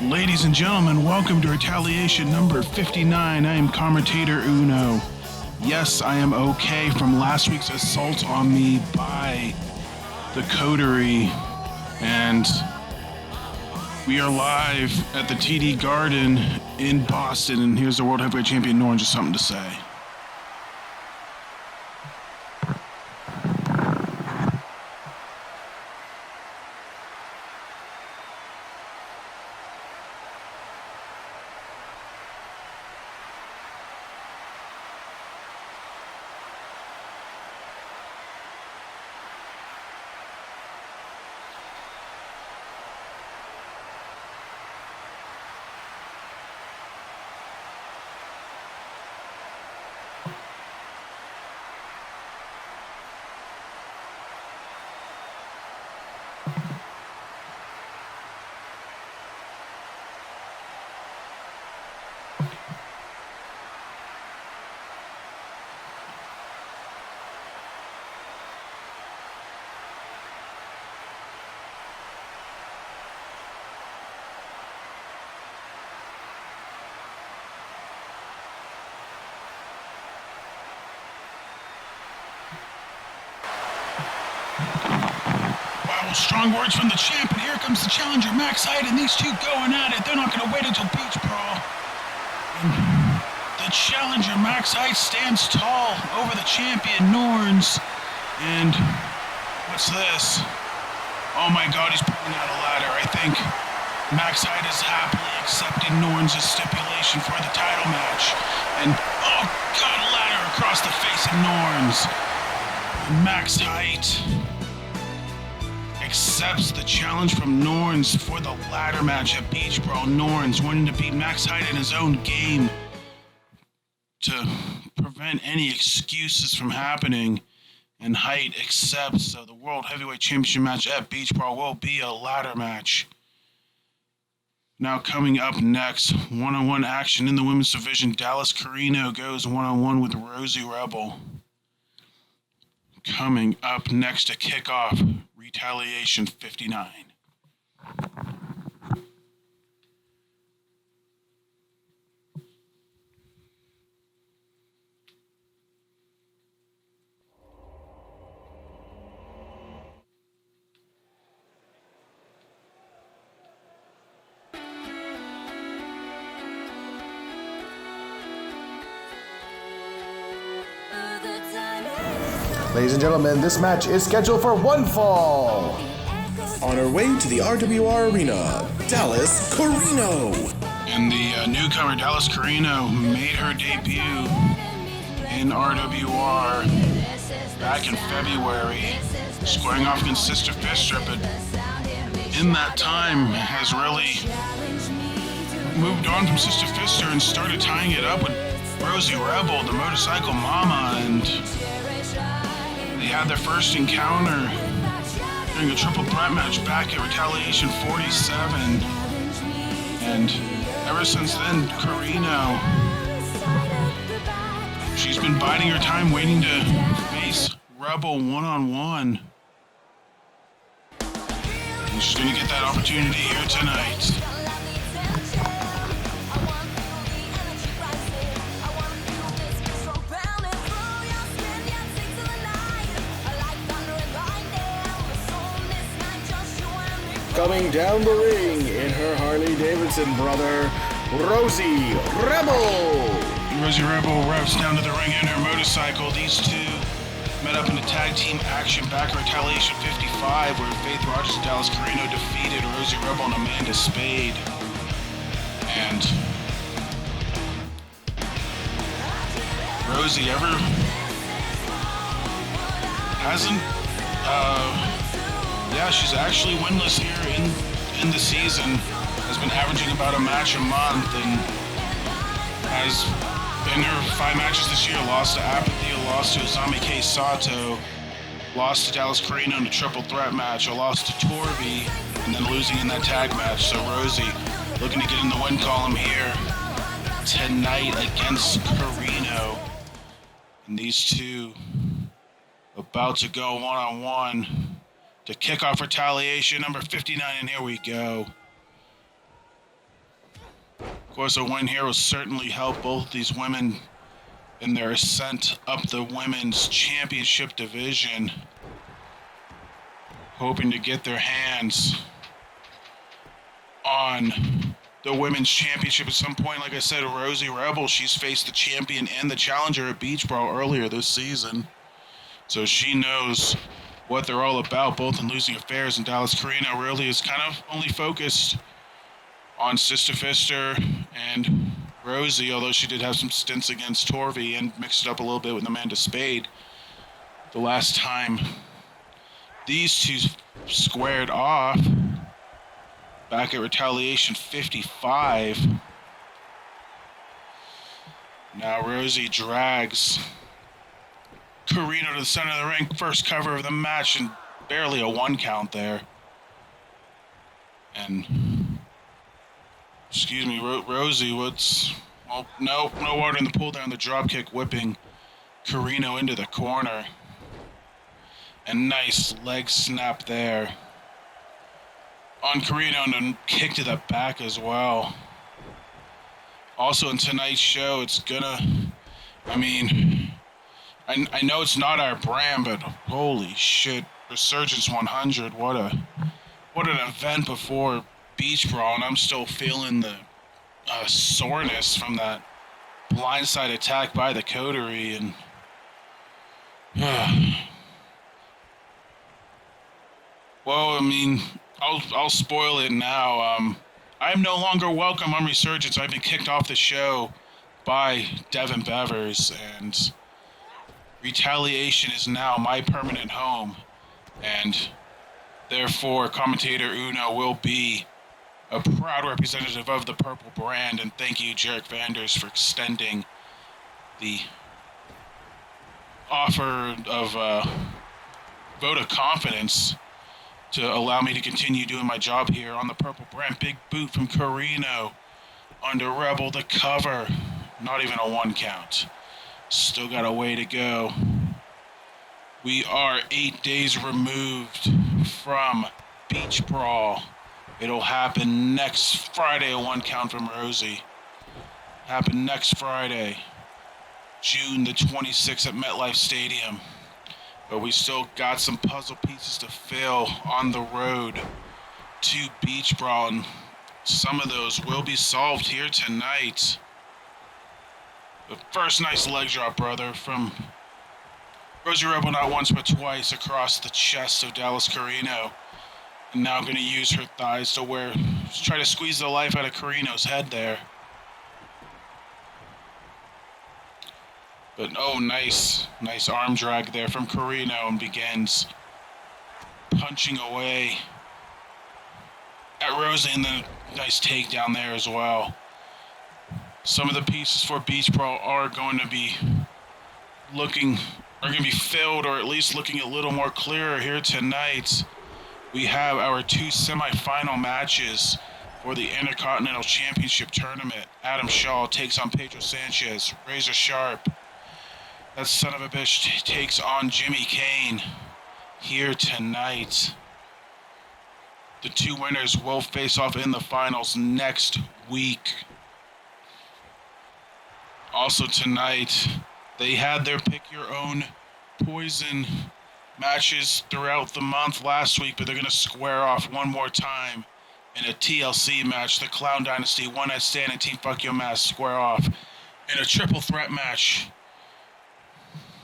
Ladies and gentlemen, welcome to Retaliation number 59. I am commentator Uno. Yes, I am okay from last week's assault on me by the Coterie. And we are live at the TD Garden in Boston. And here's the World Heavyweight Champion Norn, just something to say. Strong words from the champ, and here comes the challenger, Max Hyde, and these two going at it. They're not going to wait until Beach Brawl. And the challenger, Max Hyde, stands tall over the champion, Norns. And what's this? Oh my God, he's pulling out a ladder. I think Max Hyde is happily accepting Norns' stipulation for the title match. And, oh God, a ladder across the face of Norns. And Max Hyde accepts the challenge from Norns for the ladder match at Beach Brawl. Norns wanting to beat Max Hyde in his own game to prevent any excuses from happening, and Hyde accepts. So the World Heavyweight Championship match at Beach Brawl will be a ladder match. Now coming up next, one-on-one action in the women's division. Dallas Carino goes one-on-one with Rosie Rebel. Coming up next to kick off Retaliation 59. Ladies and gentlemen, this match is scheduled for one fall. On her way to the RWR Arena, Dallas Carino. And the newcomer, Dallas Carino, made her debut in RWR back in February, squaring off against Sister Fisher, but in that time has really moved on from Sister Fisher and started tying it up with Rosie Rebel, the motorcycle mama, and they had their first encounter during a triple threat match back at Retaliation 47. And ever since then, Carino, she's been biding her time waiting to face Rebel one-on-one. And she's going to get that opportunity here tonight. Coming down the ring in her Harley-Davidson, brother, Rosie Rebel. Rosie Rebel revs down to the ring in her motorcycle. These two met up in a tag team action back at Retaliation 55, where Faith Rogers and Dallas Carino defeated Rosie Rebel and Amanda Spade. And Rosie she's actually winless here in the season. Has been averaging about a match a month, and has in her 5 matches this year lost to Apathy, lost to Azami K. Sato, lost to Dallas Carino in a triple threat match, a loss to Torby, and then losing in that tag match. So Rosie looking to get in the win column here tonight against Carino. And these two about to go one-on-one to kick off Retaliation number 59, and here we go. course, a win here will certainly help both these women in their ascent up the women's championship division, hoping to get their hands on the women's championship at some point. Like I said, Rosie Rebel, she's faced the champion and the challenger at Beach Brawl earlier this season, so she knows what they're all about, both in Losing Affairs and Dallas Carino. Really is kind of only focused on Sister Fister and Rosie, although she did have some stints against Torvey and mixed it up a little bit with Amanda Spade. The last time these two squared off, back at Retaliation 55. Now Rosie drags Carino to the center of the ring, first cover of the match, and barely a 1 count there. And, excuse me, Rosie, no water in the pool there on the dropkick, whipping Carino into the corner. And nice leg snap there on Carino, and a kick to the back as well. Also in tonight's show, it's gonna, I know it's not our brand, but holy shit, Resurgence 100, what an event before Beach Brawl, and I'm still feeling the soreness from that blindside attack by the Coterie, and well, I'll spoil it now. I'm no longer welcome on Resurgence. I've been kicked off the show by Devin Bevers, and Retaliation is now my permanent home, and therefore commentator Uno will be a proud representative of the purple brand. And thank you, Jarek Vanders, for extending the offer of vote of confidence to allow me to continue doing my job here on the purple brand. Big boot from Carino under Rebel, the cover. Not even a 1 count. Still got a way to go. We are 8 days removed from Beach Brawl. It'll happen next Friday, a 1 count from Rosie. Happen next Friday, June the 26th at MetLife Stadium. But we still got some puzzle pieces to fill on the road to Beach Brawl, and some of those will be solved here tonight. The first nice leg drop, brother, from Rosie Rebel, not once but twice across the chest of Dallas Carino. And now going to use her thighs to try to squeeze the life out of Carino's head there. But oh, nice arm drag there from Carino, and begins punching away at Rosie, and then a nice takedown there as well. Some of the pieces for Beach Brawl are going to be filled, or at least looking a little more clearer here tonight. We have our 2 semifinal matches for the Intercontinental Championship Tournament. Adam Shaw takes on Pedro Sanchez. Razor Sharp, that son of a bitch, takes on Jimmy Kane here tonight. The 2 winners will face off in the finals next week. Also tonight, they had their pick your own poison matches throughout the month last week, but they're going to square off one more time in a TLC match. The Clown Dynasty, One Night Stand, and Team Fuck Your Mask square off in a triple threat match.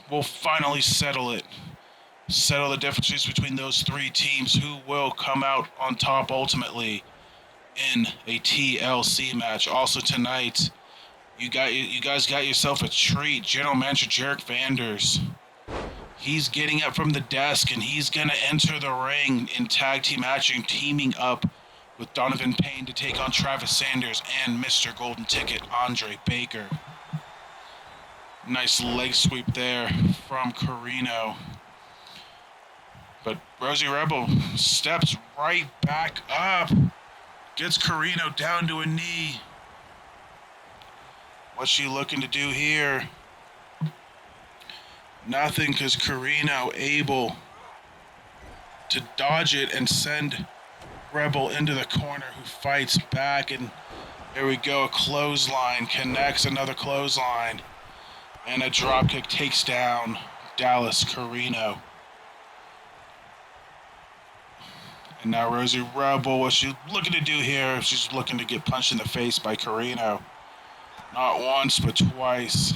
We'll finally settle the differences between those 3 teams, who will come out on top ultimately in a TLC match. Also tonight, you guys got yourself a treat. General Manager Jarek Vanders, he's getting up from the desk, and he's going to enter the ring in tag team matching, teaming up with Donovan Payne to take on Travis Sanders and Mr. Golden Ticket, Andre Baker. Nice leg sweep there from Carino. But Rosie Rebel steps right back up, gets Carino down to a knee. What's she looking to do here? Nothing, because Carino able to dodge it and send Rebel into the corner, who fights back. And Here we go, a clothesline, connects another clothesline. And a dropkick takes down Dallas Carino. And now Rosie Rebel, what she's looking to do here, she's looking to get punched in the face by Carino. Not once, but twice.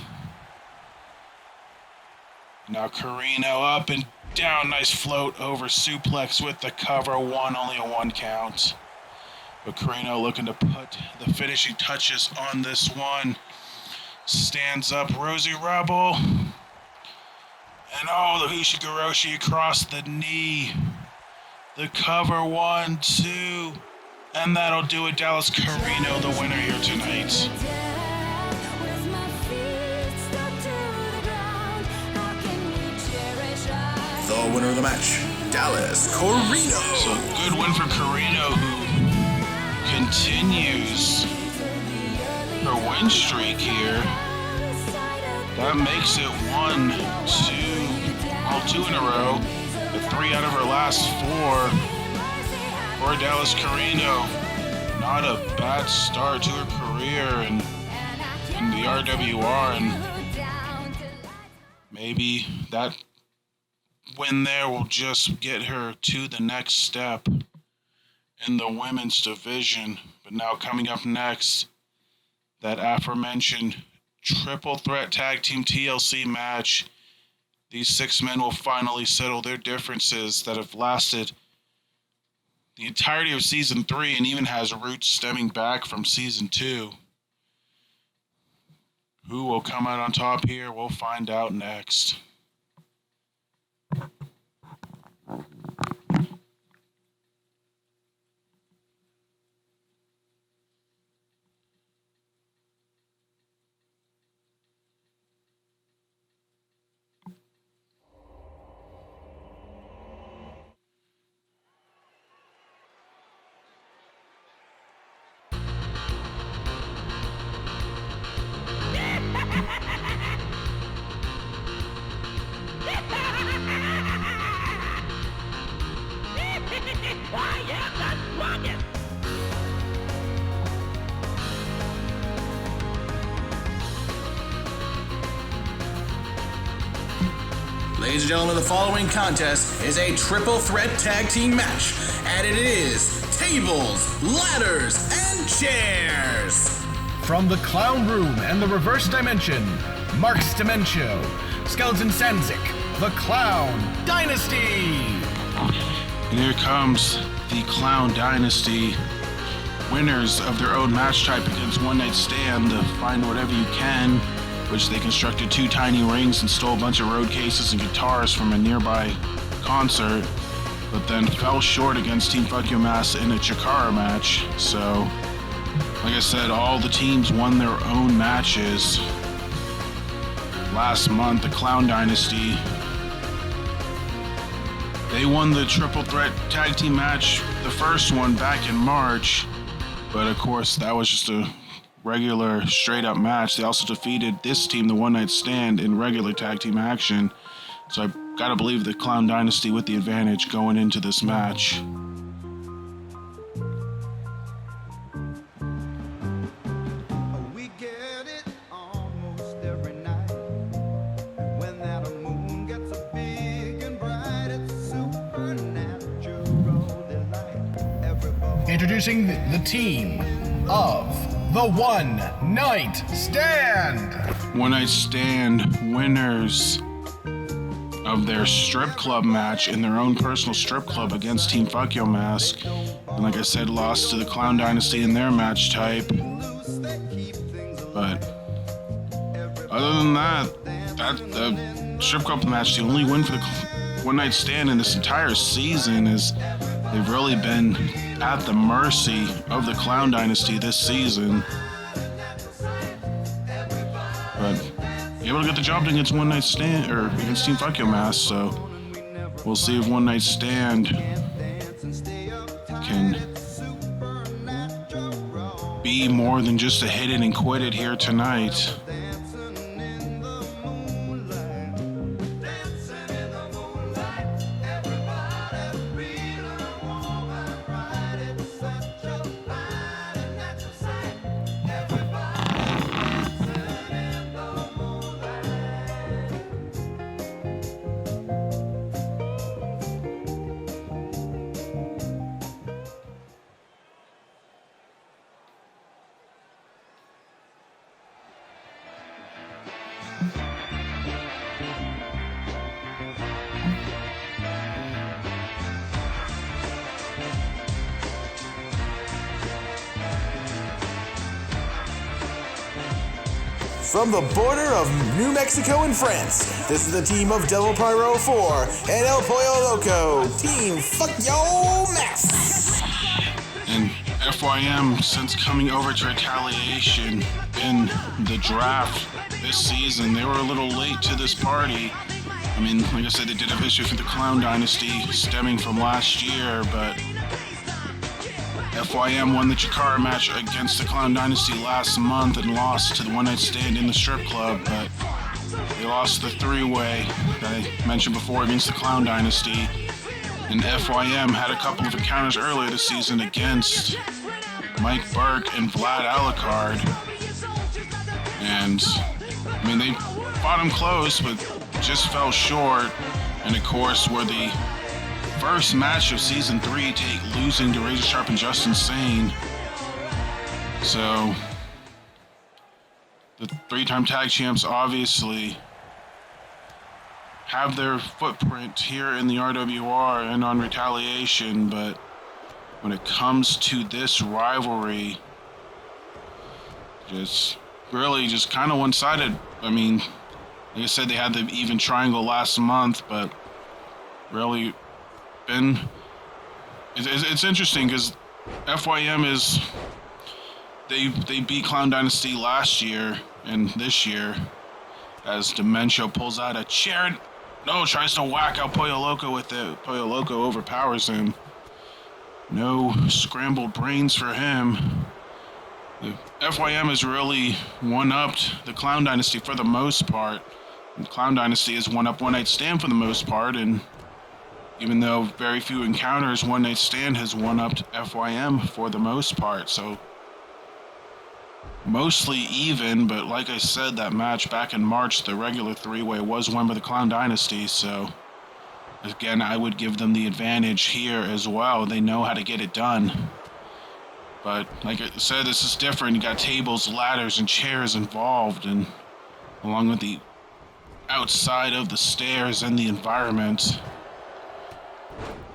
Now Carino up and down, nice float over suplex with the cover, only a 1 count. But Carino looking to put the finishing touches on this one. Stands up Rosie Rebel. And the Ishigoroshi across the knee. The cover, 1, 2. And that'll do it. Dallas Carino, the winner here tonight. The winner of the match, Dallas Carino. So good win for Carino, who continues her win streak here. That makes it 1, 2 in a row. The 3 out of her last 4 for Dallas Carino. Not a bad start to her career in the RWR, and maybe that win there will just get her to the next step in the women's division. But now coming up next, that aforementioned triple threat tag team TLC match. These 6 men will finally settle their differences that have lasted the entirety of Season 3 and even has roots stemming back from Season 2. Who will come out on top here? We'll find out next. Ladies and gentlemen, the following contest is a triple threat tag team match, and it is tables, ladders, and chairs. From the Clown Room and the Reverse Dimension, Mark's Dementio, Skeleton Sanzik, the Clown Dynasty. And here comes the Clown Dynasty, winners of their own match type against One Night Stand to find whatever you can, which they constructed 2 tiny rings and stole a bunch of road cases and guitars from a nearby concert, but then fell short against Team Fuck Your Mass in a Chikara match. So, like I said, all the teams won their own matches. Last month, the Clown Dynasty, they won the triple threat tag team match, the first one back in March, but of course that was just a regular straight up match. They also defeated this team, the One Night Stand, in regular tag team action. So I've got to believe the Clown Dynasty with the advantage going into this match. We get it almost every night. When that moon gets so big and bright, it's supernatural delight. Everybody. Introducing the team of the One Night Stand. One Night Stand winners of their strip club match in their own personal strip club against Team Fuck Your Mask. And like I said, lost to the Clown Dynasty in their match type. But other than that, the strip club match, the only win for the One Night Stand in this entire season, is they've really been at the mercy of the Clown Dynasty this season. But able to get the job done against One Night Stand, or against Team Fuck Your Mask, so we'll see if One Night Stand can be more than just a hit it and quit it here tonight. From the border of New Mexico and France, this is the team of Devil Pyro 4 and El Pollo Loco. Team Fuck Yo Mess! And FYM, since coming over to Retaliation in the draft this season, they were a little late to this party. I mean, like I said, they did have history for the Clown Dynasty stemming from last year, but FYM won the Chikara match against the Clown Dynasty last month and lost to the one night stand in the strip club, but they lost the three-way that I mentioned before against the Clown Dynasty. And FYM had a couple of encounters earlier this season against Mike Burke and Vlad Alucard. And, I mean, they fought him close, but just fell short. And, of course, were the first match of Season 3, losing to Razor Sharp and Justin Sane. So, the three-time tag champs obviously have their footprint here in the RWR and on Retaliation, but when it comes to this rivalry, just kind of one-sided. I mean, like I said, they had the even triangle last month, but really it's interesting because FYM is they beat Clown Dynasty last year and this year as Dementia pulls out a chair. No, tries to whack out Pollo Loco with it. Pollo Loco overpowers him. No scrambled brains for him. The FYM has really one-upped the Clown Dynasty for the most part. The Clown Dynasty has one-up One Night Stand for the most part, and even though very few encounters, One Night Stand has one-upped FYM for the most part. So mostly even, but like I said, that match back in March, the regular three-way, was won by the Clown Dynasty, so again, I would give them the advantage here as well. They know how to get it done. But like I said, this is different. You got tables, ladders, and chairs involved, and along with the outside of the stairs and the environment.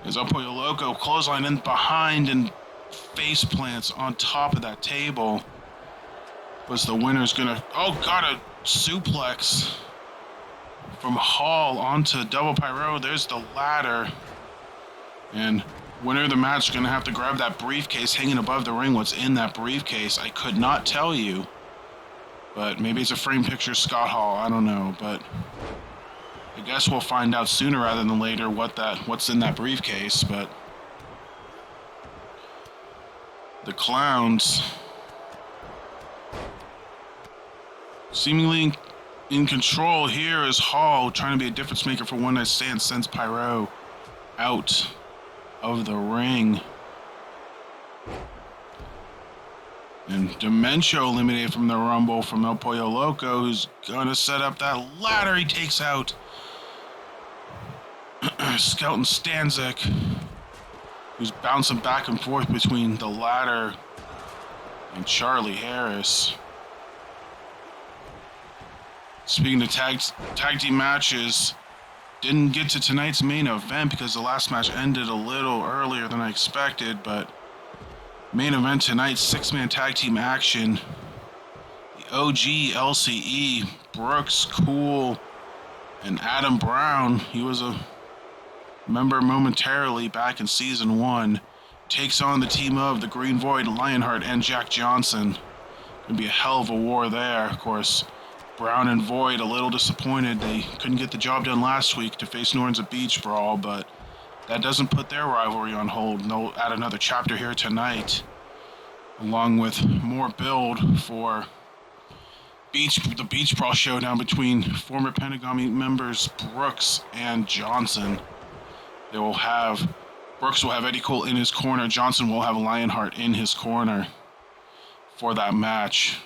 As El Pollo Loco clothesline in behind and face plants on top of that table. Was the winner's gonna, got a suplex from Hall onto Double Pyro. There's the ladder. And winner of the match is gonna have to grab that briefcase hanging above the ring. What's in that briefcase, I could not tell you. But maybe it's a frame picture Scott Hall, I don't know. But I guess we'll find out sooner rather than later what's in that briefcase. But the Clowns seemingly in control here is Hall, trying to be a difference maker for One Night Stand, sends Pyro out of the ring. And Dementia eliminated from the Rumble from El Pollo Loco, who's gonna set up that ladder. He takes out Skelton Stanzik, who's bouncing back and forth between the ladder and Charlie Harris. Speaking of tag team matches, didn't get to tonight's main event because the last match ended a little earlier than I expected, but main event tonight, six-man tag team action. The OG LCE, Brooks, Cool, and Adam Brown, he was a member momentarily back in Season 1, takes on the team of the Green Void, Lionheart, and Jack Johnson. Gonna be a hell of a war there, of course. Brown and Void a little disappointed they couldn't get the job done last week to face Norton's a Beach Brawl, but that doesn't put their rivalry on hold. And they'll add another chapter here tonight, along with more build for the Beach Brawl showdown between former Pentagami members Brooks and Johnson. Brooks will have Eddie Cole in his corner. Johnson will have Lionheart in his corner for that match.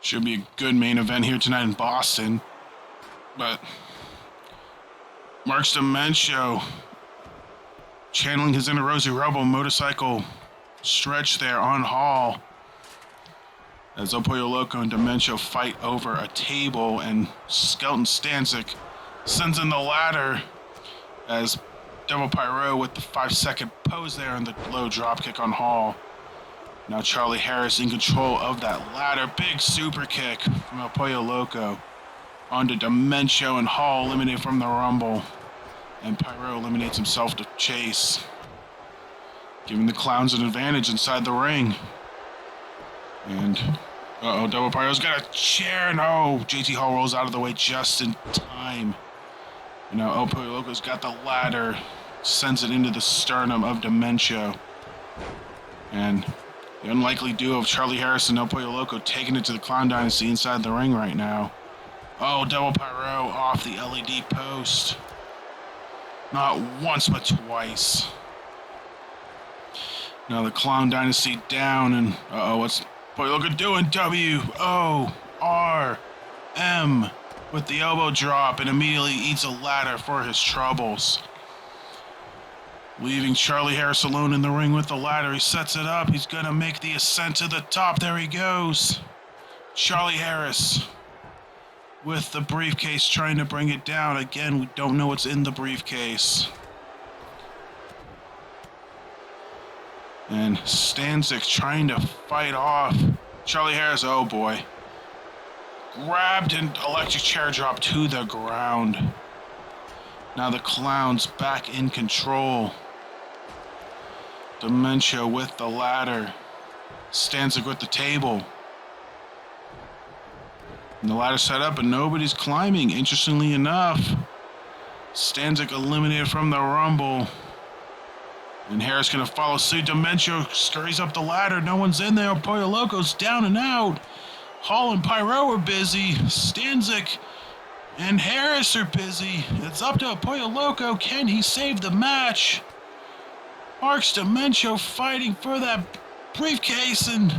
Should be a good main event here tonight in Boston. But Mark's Dementia channeling his inner Rosie Rebel motorcycle stretch there on Hall. As El Pollo Loco and Dementia fight over a table, and Skelton Stanzik sends in the ladder as Devil Pyro with the 5-second pose there and the low drop kick on Hall. Now Charlie Harris in control of that ladder. Big super kick from El Pollo Loco onto Dementia, and Hall eliminated from the Rumble. And Pyro eliminates himself to chase, giving the Clowns an advantage inside the ring. And, Double Pyro's got a chair. No, JT Hall rolls out of the way just in time. And now El Pollo Loco's got the ladder, sends it into the sternum of Dementia. And the unlikely duo of Charlie Harris and El Pollo Loco taking it to the Clown Dynasty inside the ring right now. Oh, Double Pyro off the LED post. Not once, but twice. Now the Clown Dynasty down, and what's Pollo Loco doing? WORM with the elbow drop, and immediately eats a ladder for his troubles. Leaving Charlie Harris alone in the ring with the ladder. He sets it up. He's going to make the ascent to the top. There he goes. Charlie Harris with the briefcase trying to bring it down. Again, we don't know what's in the briefcase. And Stanzik trying to fight off Charlie Harris. Oh boy. Grabbed and electric chair drop to the ground. Now the Clowns back in control. Dementia with the ladder. Stanzik with the table. And the ladder set up, but nobody's climbing, interestingly enough. Stanzik eliminated from the Rumble. And Harris gonna follow suit. Dementia scurries up the ladder. No one's in there. Pollo Loco's down and out. Hall and Pyro are busy. Stanzik and Harris are busy. It's up to Pollo Loco. Can he save the match? Marks Dementia fighting for that briefcase, and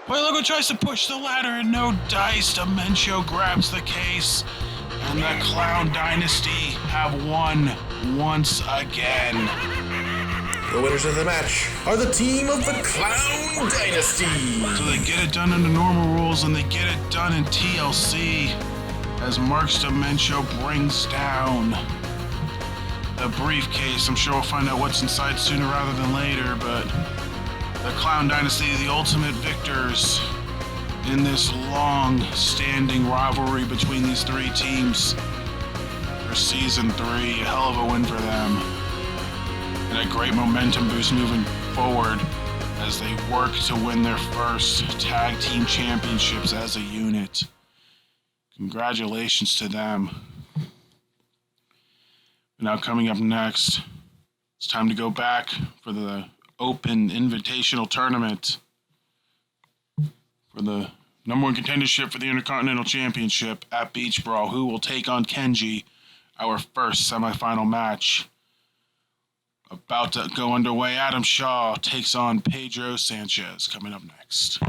Pollo Loco tries to push the ladder, and no dice. Dementia grabs the case, and the Clown Dynasty have won once again. The winners of the match are the team of the Clown Dynasty. So they get it done under normal rules, and they get it done in TLC as Marks Dementia brings down the briefcase. I'm sure we'll find out what's inside sooner rather than later, but the Clown Dynasty, the ultimate victors in this long-standing rivalry between these three teams for Season 3. A hell of a win for them. And a great momentum boost moving forward as they work to win their first tag team championships as a unit. Congratulations to them. Now coming up next, it's time to go back for the Open Invitational Tournament for the number one contendership for the Intercontinental Championship at Beach Brawl. Who will take on Kenji, our first semifinal match. About to go underway, Adam Shaw takes on Pedro Sanchez. Coming up next.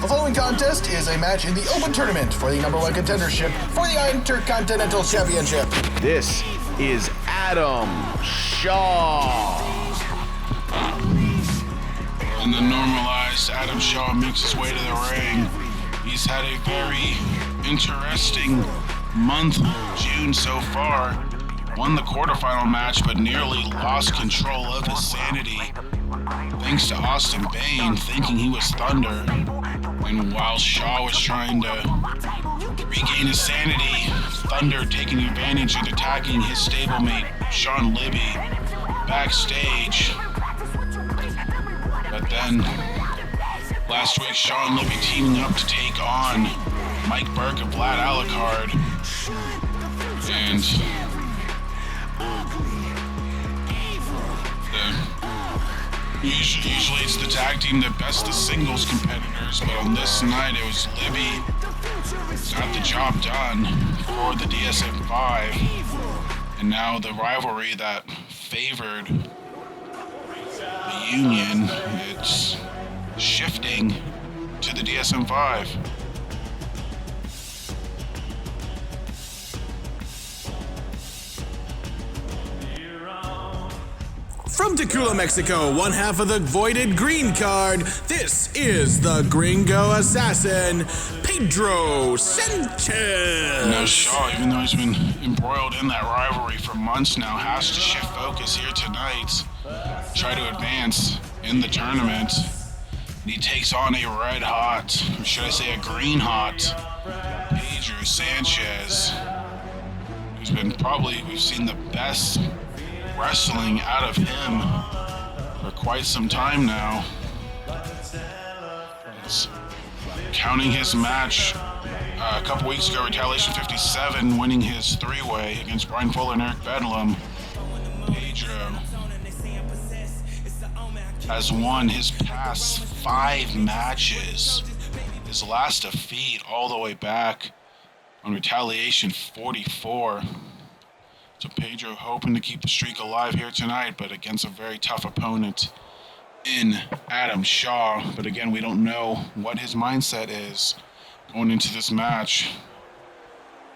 The following contest is a match in the Open Tournament for the number one contendership for the Intercontinental Championship. This is Adam Shaw. And the normalized Adam Shaw makes his way to the ring. He's had a very interesting month, June so far. Won the quarterfinal match, but nearly lost control of his sanity, thanks to Austin Bane thinking he was Thunder. And while Shaw was trying to regain his sanity, Thunder taking advantage and attacking his stablemate, Sean Libby, backstage. But then, last week, Sean Libby teaming up to take on Mike Burke and Vlad Alucard. And usually it's the tag team that bests the singles competitors, but on this night it was Libby got the job done for the DSM-5, and now the rivalry that favored the Union, it's shifting to the DSM-5. From Tacula, Mexico, one half of the voided green card, this is the Gringo Assassin, Pedro Sanchez. Now Shaw, even though he's been embroiled in that rivalry for months now, has to shift focus here tonight, try to advance in the tournament. And he takes on a red hot, or should I say a green hot, Pedro Sanchez, who's been we've seen the best wrestling out of him for quite some time now. It's counting his match a couple weeks ago, Retaliation 57, winning his three-way against Brian Fuller and Eric Bedlam. Pedro has won his past 5 matches. His last defeat all the way back on Retaliation 44. So Pedro hoping to keep the streak alive here tonight, but against a very tough opponent in Adam Shaw. But again, we don't know what his mindset is going into this match.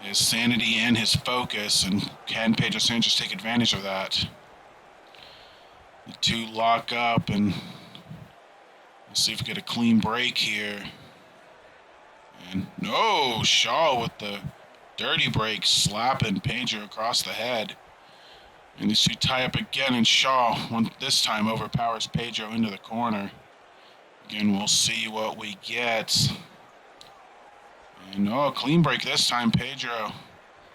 His sanity and his focus, and can Pedro Sanchez take advantage of that? The two lock up, and let's see if we get a clean break here. And no, Shaw with the dirty break, slapping Pedro across the head. And these two tie up again, and Shaw, this time, overpowers Pedro into the corner. Again, we'll see what we get. And a clean break this time, Pedro.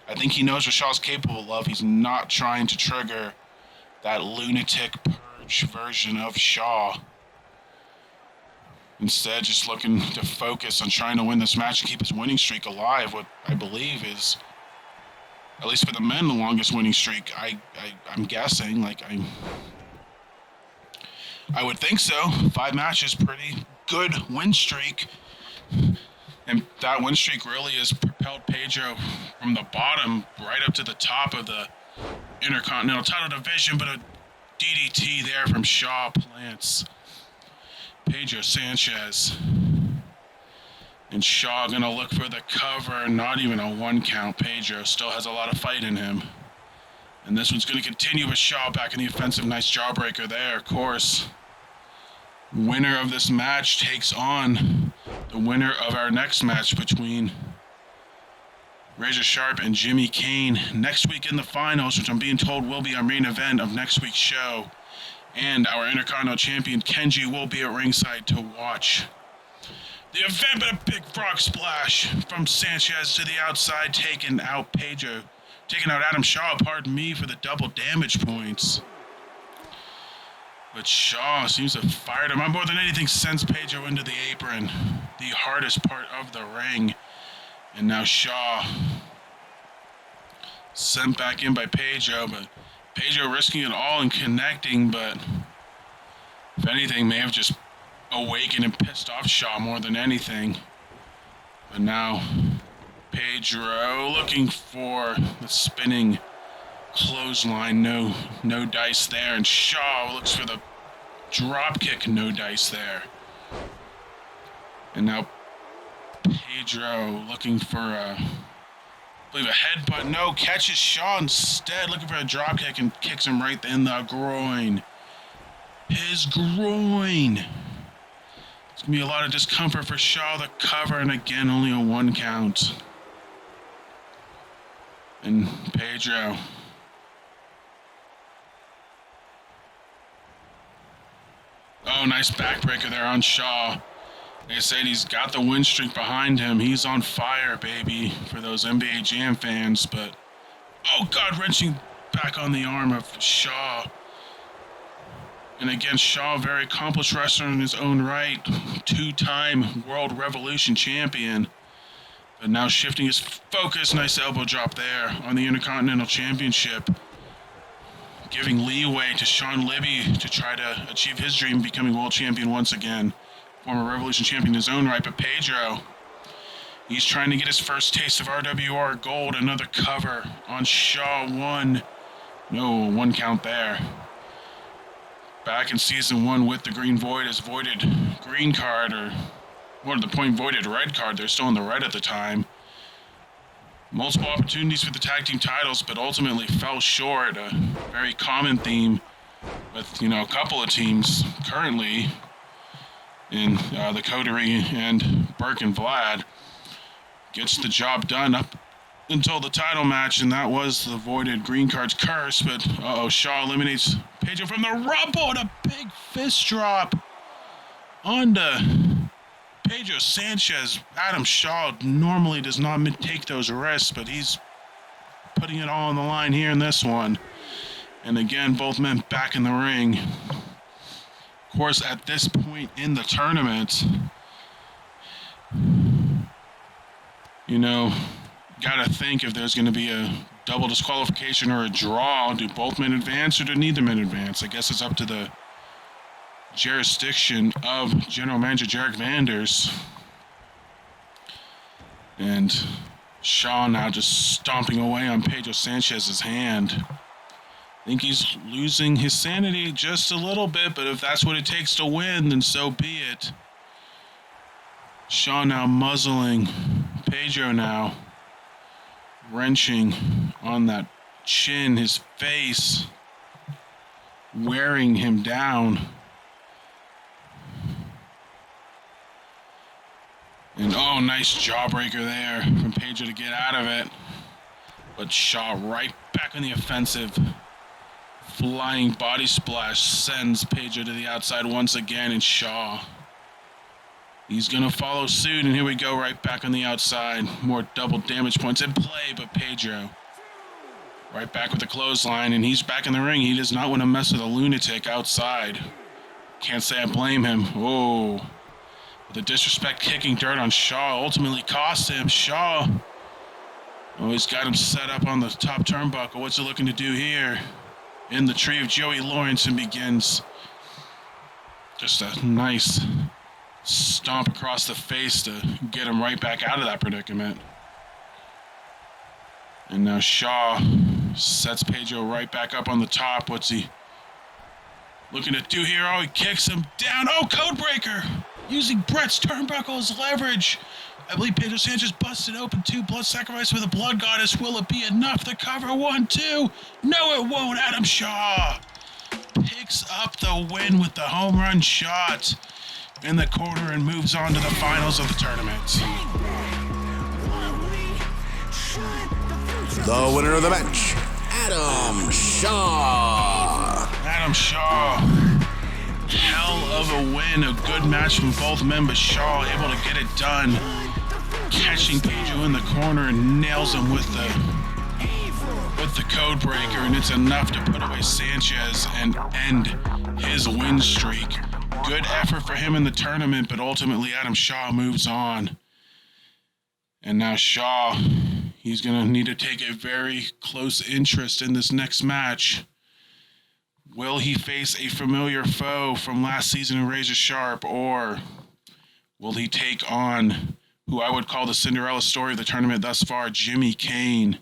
I think he knows what Shaw's capable of. He's not trying to trigger that lunatic purge version of Shaw. Instead, just looking to focus on trying to win this match and keep his winning streak alive, what I believe is, at least for the men, the longest winning streak. I'm guessing, I would think so. 5 matches, pretty good win streak. And that win streak really has propelled Pedro from the bottom right up to the top of the Intercontinental title division, but a DDT there from Shaw plants Pedro Sanchez. And Shaw gonna look for the cover, not even a 1 count. Pedro still has a lot of fight in him. And this one's gonna continue with Shaw back in the offensive. Nice jawbreaker there, of course. Winner of this match takes on the winner of our next match between Razor Sharp and Jimmy Kane next week in the finals, which I'm being told will be our main event of next week's show. And our Intercontinental Champion Kenji will be at ringside to watch the event, but a big frog splash from Sanchez to the outside, taking out Adam Shaw, pardon me, for the double damage points. But Shaw seems to have fired him up more than anything, sends Pedro into the apron, the hardest part of the ring. And now Shaw sent back in by Pedro, but Pedro risking it all and connecting, but if anything, may have just awakened and pissed off Shaw more than anything. But now Pedro looking for the spinning clothesline, no dice there, and Shaw looks for the drop kick, no dice there. And now Pedro looking for I believe a headbutt, no, catches Shaw instead, looking for a drop kick and kicks him right in the groin. His groin. It's gonna be a lot of discomfort for Shaw, the cover, and again only a 1 count. And Pedro nice backbreaker there on Shaw. Like I said, he's got the win streak behind him. He's on fire, baby, for those NBA Jam fans. But, wrenching back on the arm of Shaw. And again, Shaw, very accomplished wrestler in his own right. 2-time World Revolution champion. But now shifting his focus, nice elbow drop there on the Intercontinental Championship. Giving leeway to Sean Libby to try to achieve his dream, becoming world champion once again. Former Revolution champion in his own right, but Pedro, he's trying to get his first taste of RWR Gold. Another cover on Shaw. 1 count there. Back in season 1 with the Green Void as voided green card, or more to the point, voided red card. They're still in the red at the time. Multiple opportunities for the tag team titles, but ultimately fell short. A very common theme with, a couple of teams currently in the Coterie and Burke and Vlad, gets the job done up until the title match, and that was the voided green card's curse. But Shaw eliminates Pedro from the rumble, and a big fist drop onto Pedro Sanchez. Adam Shaw normally does not take those risks, but he's putting it all on the line here in this one. And again, both men back in the ring. Of course, at this point in the tournament, gotta think if there's gonna be a double disqualification or a draw, do both men advance or do neither men advance? I guess it's up to the jurisdiction of General Manager Jarek Vanders. And Shaw now just stomping away on Pedro Sanchez's hand. I think he's losing his sanity just a little bit, but if that's what it takes to win, then so be it. Shaw now muzzling Pedro now, wrenching on that chin, his face, wearing him down. And nice jawbreaker there from Pedro to get out of it. But Shaw right back on the offensive. Flying body splash sends Pedro to the outside once again, and Shaw, he's gonna follow suit, and here we go, right back on the outside. More double damage points in play, but Pedro right back with the clothesline, and he's back in the ring. He does not want to mess with a lunatic outside. Can't say I blame him. Oh. The disrespect kicking dirt on Shaw ultimately cost him. Shaw, he's got him set up on the top turnbuckle. What's he looking to do here? In the tree of Joey Lawrence, and begins just a nice stomp across the face to get him right back out of that predicament. And now Shaw sets Pedro right back up on the top. What's he looking to do here? He kicks him down. Codebreaker! Using Brett's turnbuckle as leverage. I believe Pedro Sanchez busted open 2. Blood sacrifice with a blood goddess. Will it be enough to cover 1, 2? No, it won't. Adam Shaw picks up the win with the home run shot in the corner and moves on to the finals of the tournament. The winner of the match, Adam Shaw. Adam Shaw. Hell of a win, a good match from both men, but Shaw able to get it done, catching Pedro in the corner and nails him with the code breaker, and it's enough to put away Sanchez and end his win streak. Good effort for him in the tournament, but ultimately Adam Shaw moves on. And now Shaw, he's going to need to take a very close interest in this next match. Will he face a familiar foe from last season in Razor Sharp, or will he take on who I would call the Cinderella story of the tournament thus far, Jimmy Kane?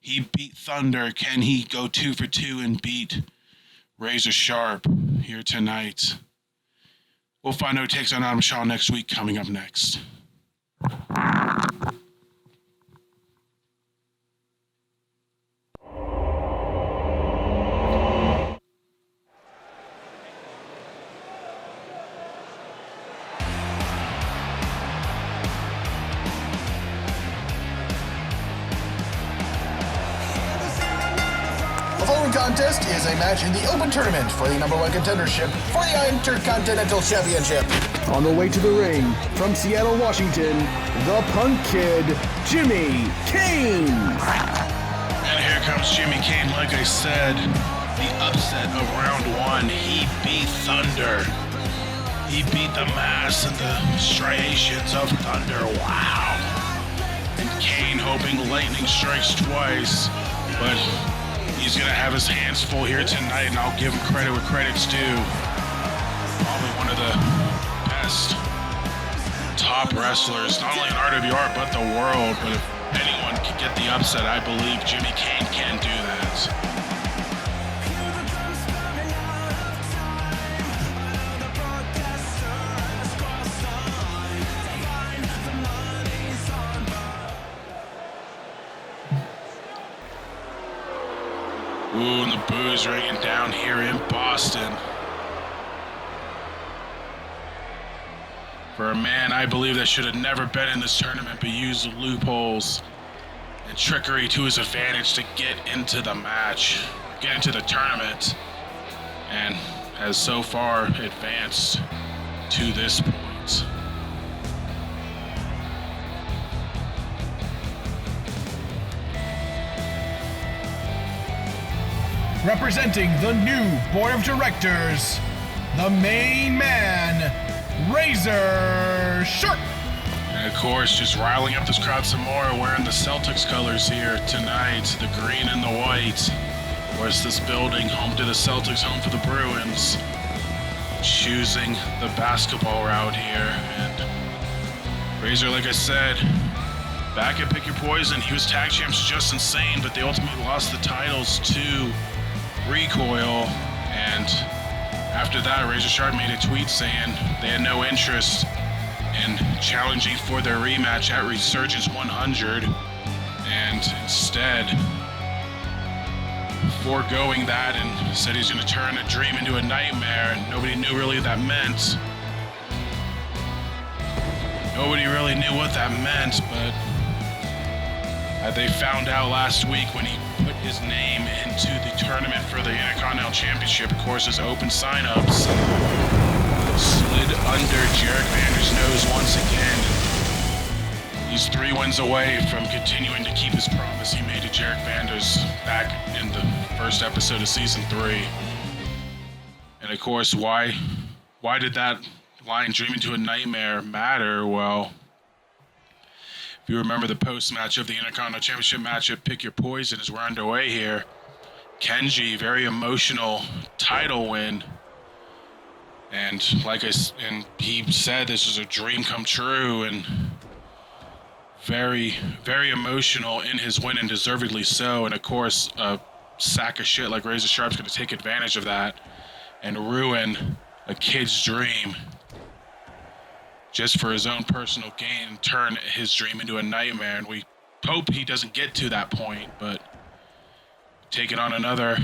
He beat Thunder. Can he go 2 for 2 and beat Razor Sharp here tonight? We'll find out who takes on Adam Shaw next week, coming up next. The following contest is a match in the open tournament for the #1 contendership for the Intercontinental Championship. On the way to the ring, from Seattle, Washington, the Punk Kid, Jimmy Kane. And here comes Jimmy Kane. Like I said, the upset of round 1. He beat Thunder. He beat the mass and the striations of Thunder. Wow. And Kane hoping lightning strikes twice, but he's going to have his hands full here tonight, and I'll give him credit where credit's due. Probably one of the best top wrestlers, not only in RWR, but the world. But if anyone can get the upset, I believe Jimmy Kane can do that. Ooh, and the booze ringing down here in Boston. For a man, I believe that should have never been in this tournament, but used loopholes and trickery to his advantage to get into the match, get into the tournament, and has so far advanced to this point. Representing the new board of directors, the main man, Razor Sharp. And of course, just riling up this crowd some more, wearing the Celtics colors here tonight, the green and the white. Of course, this building, home to the Celtics, home for the Bruins, choosing the basketball route here. And Razor, like I said, back at Pick Your Poison, he was tag champs Just Insane, but they ultimately lost the titles to Recoil. And after that, Razor Sharp made a tweet saying they had no interest in challenging for their rematch at Resurgence 100, and instead foregoing that and said he's going to turn a dream into a nightmare. Nobody knew really what that meant. Nobody really knew what that meant, but they found out last week when he put his name into the tournament for the Intercontinental Championship. Of course, his open signups slid under Jarek Vander's nose once again. He's 3 wins away from continuing to keep his promise he made to Jarek Vander's back in the first episode of season 3. And of course, why did that line, "dream into a nightmare," matter? Well, if you remember the post-match of the Intercontinental Championship match at Pick Your Poison as we're underway here, Kenji, very emotional title win. And he said this was a dream come true, and very, very emotional in his win, and deservedly so. And of course, a sack of shit like Razor Sharp's going to take advantage of that and ruin a kid's dream just for his own personal gain and turn his dream into a nightmare. And we hope he doesn't get to that point, but taking on another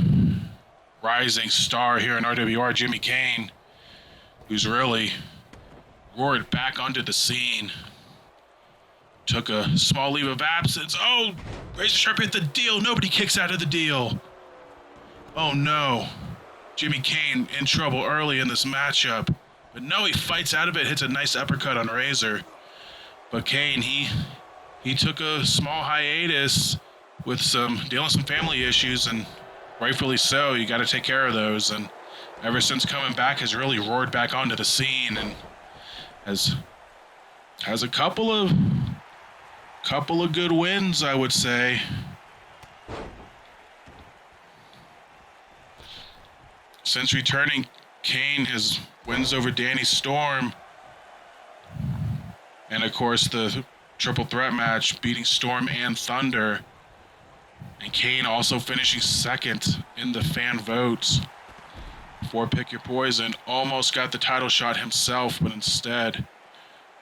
rising star here in RWR, Jimmy Kane, who's really roared back onto the scene. Took a small leave of absence. Oh, Razor Sharp hit the deal. Nobody kicks out of the deal. Oh no. Jimmy Kane in trouble early in this matchup. But no, he fights out of it, hits a nice uppercut on Razor. But Kane, he took a small hiatus with dealing with some family issues, and rightfully so. You got to take care of those. And ever since coming back, has really roared back onto the scene, and has a couple of good wins, I would say. Since returning, Kane has wins over Danny Storm, and of course the triple threat match beating Storm and Thunder, and Kane also finishing second in the fan votes for Pick Your Poison. Almost got the title shot himself, but instead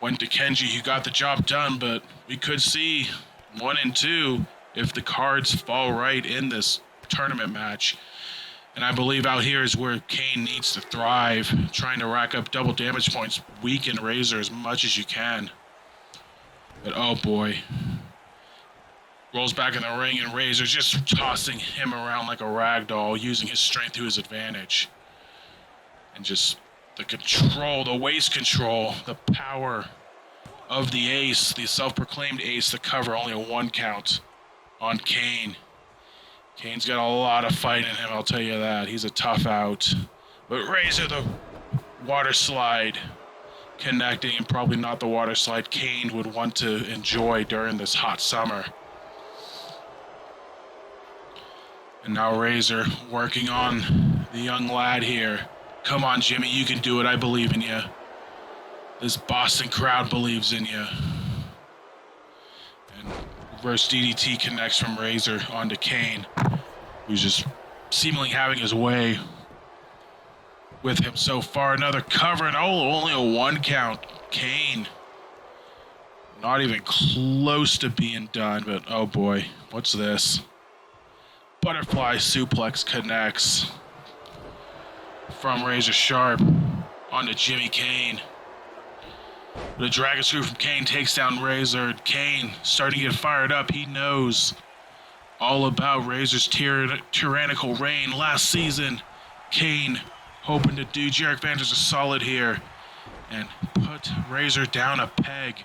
went to Kenji, who got the job done. But we could see 1 and 2 if the cards fall right in this tournament match. And I believe out here is where Kane needs to thrive, trying to rack up double damage points, weaken Razor as much as you can. But oh boy. Rolls back in the ring, and Razor just tossing him around like a rag doll, using his strength to his advantage. And just the control, the waist control, the power of the ace, the self-proclaimed ace, to cover only a 1 count on Kane. Kane's got a lot of fight in him, I'll tell you that. He's a tough out. But Razor, the water slide, connecting, and probably not the water slide Kane would want to enjoy during this hot summer. And now Razor working on the young lad here. Come on, Jimmy, you can do it. I believe in you. This Boston crowd believes in you. And reverse DDT connects from Razor onto Kane, who's just seemingly having his way with him so far. Another cover, and only a 1 count. Kane not even close to being done, but oh boy, what's this? butterfly suplex connects from Razor Sharp onto Jimmy Kane. The Dragon Screw from Kane takes down Razor. Kane starting to get fired up. He knows all about Razor's tyrannical reign last season. Kane hoping to do Jarek Vanders a solid here and put Razor down a peg.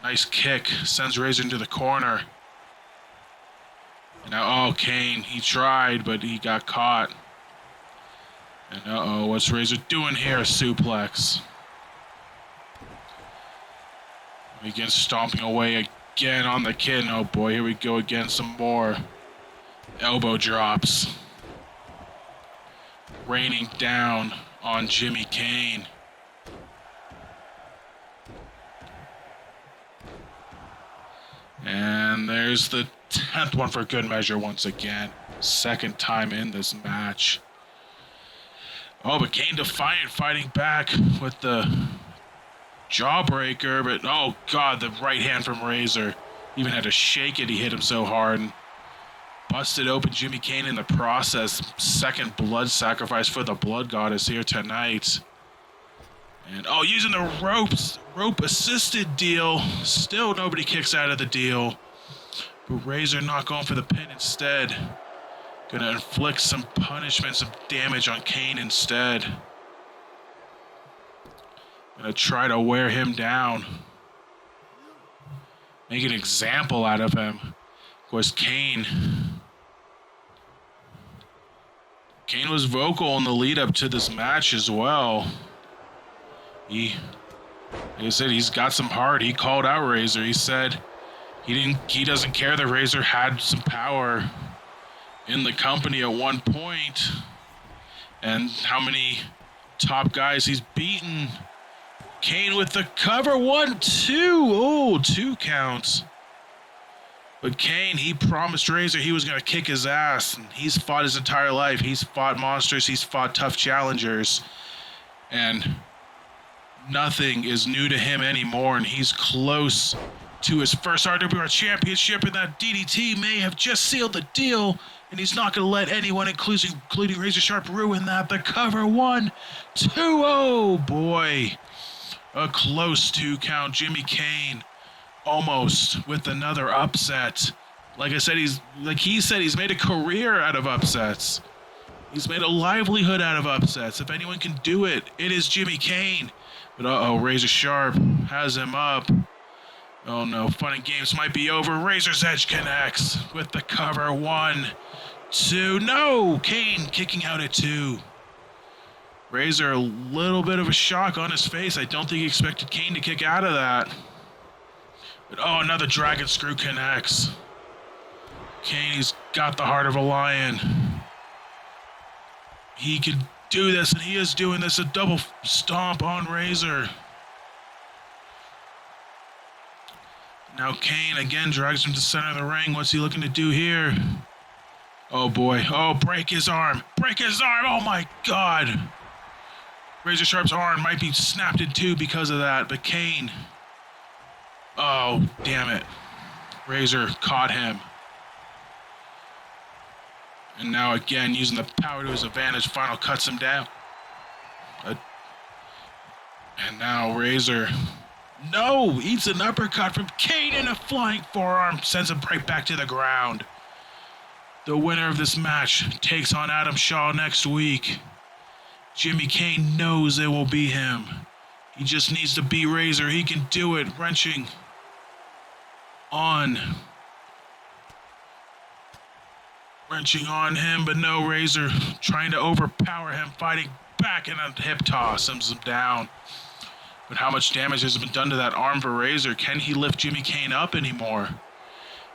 Nice kick, sends Razor into the corner. And now, Kane, he tried, but he got caught. And what's Razor doing here? Suplex. He begins stomping away again on the kid. Oh boy, here we go again, some more elbow drops. Raining down on Jimmy Kane. And there's the 10th one for good measure once again. Second time in this match. But Kane defiant, fighting back with the jawbreaker, but oh god, the right hand from Razor. Even had to shake it, he hit him so hard. And busted open Jimmy Kane in the process. Second blood sacrifice for the Blood Goddess here tonight. And using the rope assisted deal. Still nobody kicks out of the deal. But Razor not going for the pin instead. Gonna inflict some punishment, some damage on Kane instead. Gonna try to wear him down. Make an example out of him. Of course, Kane was vocal in the lead up to this match as well. Like I said, he's got some heart. He called out Razor. He said he doesn't care that Razor had some power in the company at one point, and how many top guys he's beaten. Kane with the cover, 1-2. 2 counts. But Kane, he promised Razor he was going to kick his ass. And he's fought his entire life. He's fought monsters. He's fought tough challengers. And nothing is new to him anymore. And he's close to his first RWR championship. And that DDT may have just sealed the deal. And he's not going to let anyone, including Razor Sharp, ruin that. The cover, 1-2. Oh, boy. A close 2 count. Jimmy Kane almost with another upset. Like I said, he's made a career out of upsets. He's made a livelihood out of upsets. If anyone can do it, it is Jimmy Kane. But Razor Sharp has him up. Oh no, fun and games might be over. Razor's Edge connects with the cover. 1-2. No! Kane kicking out at 2. Razor, a little bit of a shock on his face. I don't think he expected Kane to kick out of that. But another Dragon Screw connects. Kane, he's got the heart of a lion. He can do this, and he is doing this. A double stomp on Razor. Now Kane again drags him to the center of the ring. What's he looking to do here? Oh boy. Break his arm. Break his arm. Oh my god. Razor Sharp's arm might be snapped in two because of that, but Kane, oh, damn it. Razor caught him. And now again, using the power to his advantage, final cuts him down. And now Razor, eats an uppercut from Kane and a flying forearm, sends him right back to the ground. The winner of this match takes on Adam Shaw next week. Jimmy Kane knows it will be him. He just needs to beat Razor. He can do it. Wrenching on him, but no, Razor trying to overpower him, fighting back, and a hip toss sends him down. But how much damage has been done to that arm for Razor? Can he lift Jimmy Kane up anymore?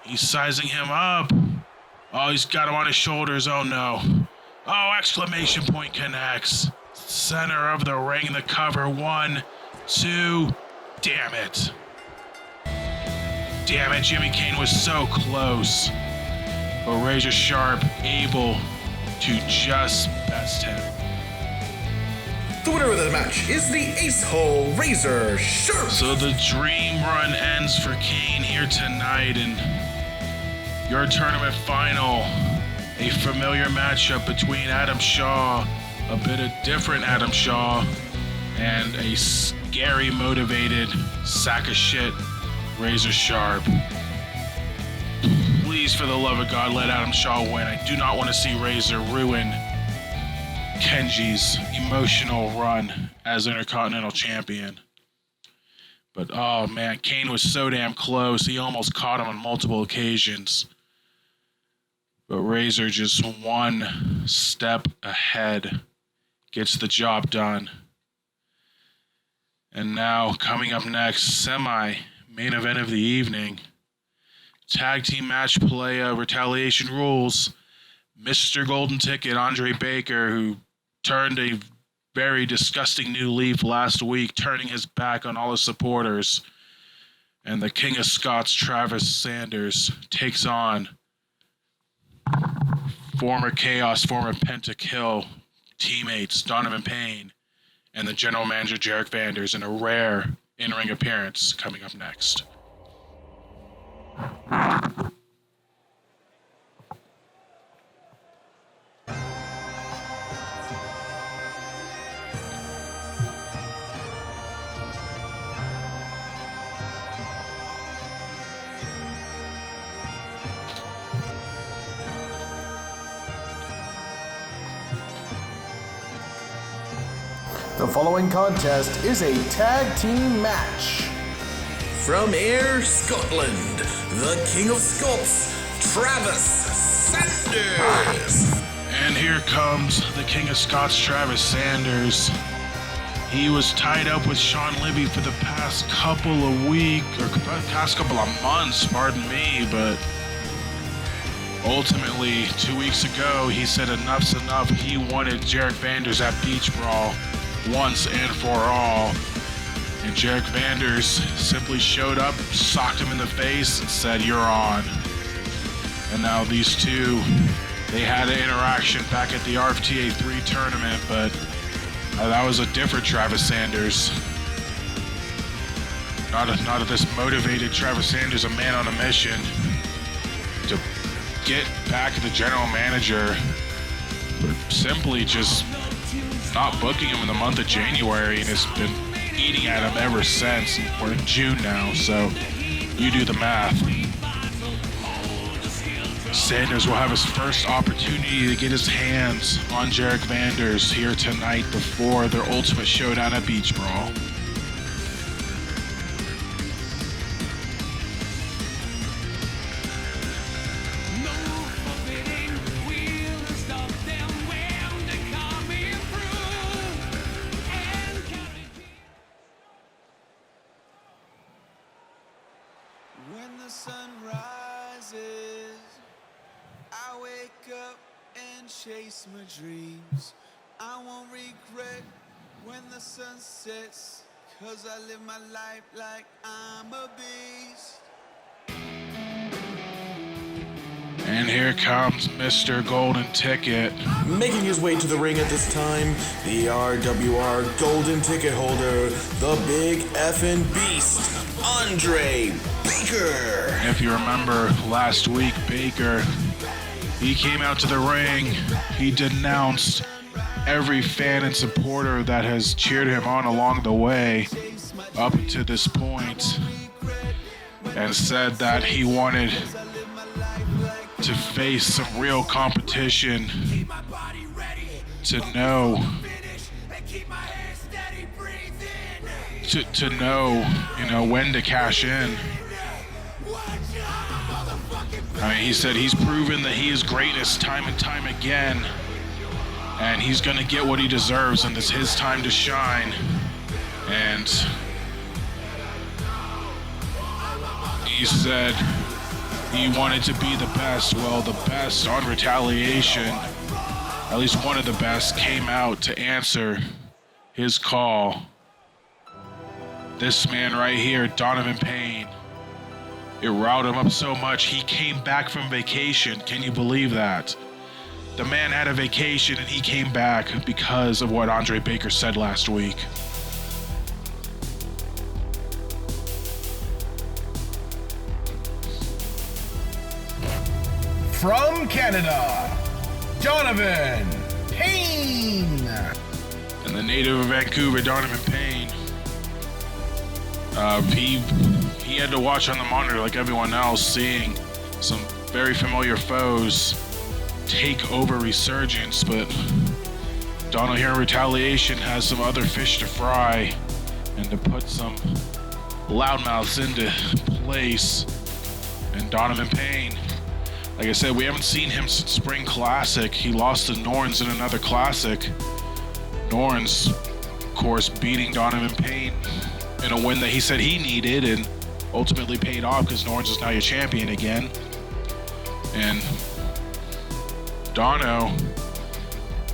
He's sizing him up. Oh, he's got him on his shoulders. Oh no. Oh, exclamation point connects. Center of the ring, the cover. 1, 2. Damn it. Damn it, Jimmy Kane was so close. But Razor Sharp able to just best him. The winner of the match is the Ace Hole Razor Sharp. So the dream run ends for Kane here tonight, and your tournament final A familiar matchup between Adam Shaw, a bit of different Adam Shaw, and a scary motivated sack of shit Razor Sharp. Please, for the love of God, let Adam Shaw win. I do not want to see Razor ruin Kenji's emotional run as Intercontinental Champion. But oh man, Kane was so damn close. He almost caught him on multiple occasions. But Razor just one step ahead, gets the job done. And now, coming up next, semi-main event of the evening. Tag team match play, retaliation rules. Mr. Golden Ticket, Andre Baker, who turned a very disgusting new leaf last week, turning his back on all his supporters. And the King of Scots, Travis Sanders, takes on former Chaos, former Pentakill teammates Donovan Payne and the general manager Jarek Vanders in a rare in-ring appearance coming up next. The following contest is a tag team match. From Ayr, Scotland, the King of Scots, Travis Sanders. And here comes the King of Scots, Travis Sanders. He was tied up with Sean Libby for the past couple of weeks, or past couple of months, pardon me, but ultimately, 2 weeks ago, he said enough's enough. He wanted Jarek Vanders at Beach Brawl once and for all. And Jarek Vanders simply showed up, socked him in the face, and said, "You're on." And now these two, they had an interaction back at the RFTA 3 tournament, but that was a different Travis Sanders. Not this motivated Travis Sanders, a man on a mission to get back at the general manager for simply just not booking him in the month of January, and has been eating at him ever since. We're in June now, so you do the math. Sanders will have his first opportunity to get his hands on Jarek Vanders here tonight before their ultimate showdown at Beach Brawl. When the sun rises, I wake up and chase my dreams. I won't regret when the sun sets, 'cause I live my life like I'm a beast. And here comes Mr. Golden Ticket. Making his way to the ring at this time, the RWR Golden Ticket holder, the big effing beast, Andre Baker. If you remember last week, Baker, he came out to the ring. He denounced every fan and supporter that has cheered him on along the way up to this point, and said that he wanted to face some real competition, to know when to cash in. I mean, he said he's proven that he is greatness time and time again, and he's gonna get what he deserves, and it's his time to shine. And he said he wanted to be the best. Well, the best on Retaliation, at least one of the best, came out to answer his call. This man right here, Donovan Payne. It riled him up so much, he came back from vacation. Can you believe that? The man had a vacation and he came back because of what Andre Baker said last week. From Canada, Donovan Payne. And the native of Vancouver, Donovan Payne, he had to watch on the monitor like everyone else, seeing some very familiar foes take over Resurgence, but Dono here in Retaliation has some other fish to fry and to put some loudmouths into place. And Donovan Payne, like I said, we haven't seen him since Spring Classic. He lost to Norns in another Classic. Norns, of course, beating Donovan Payne in a win that he said he needed and ultimately paid off because Norns is now your champion again. And Dono,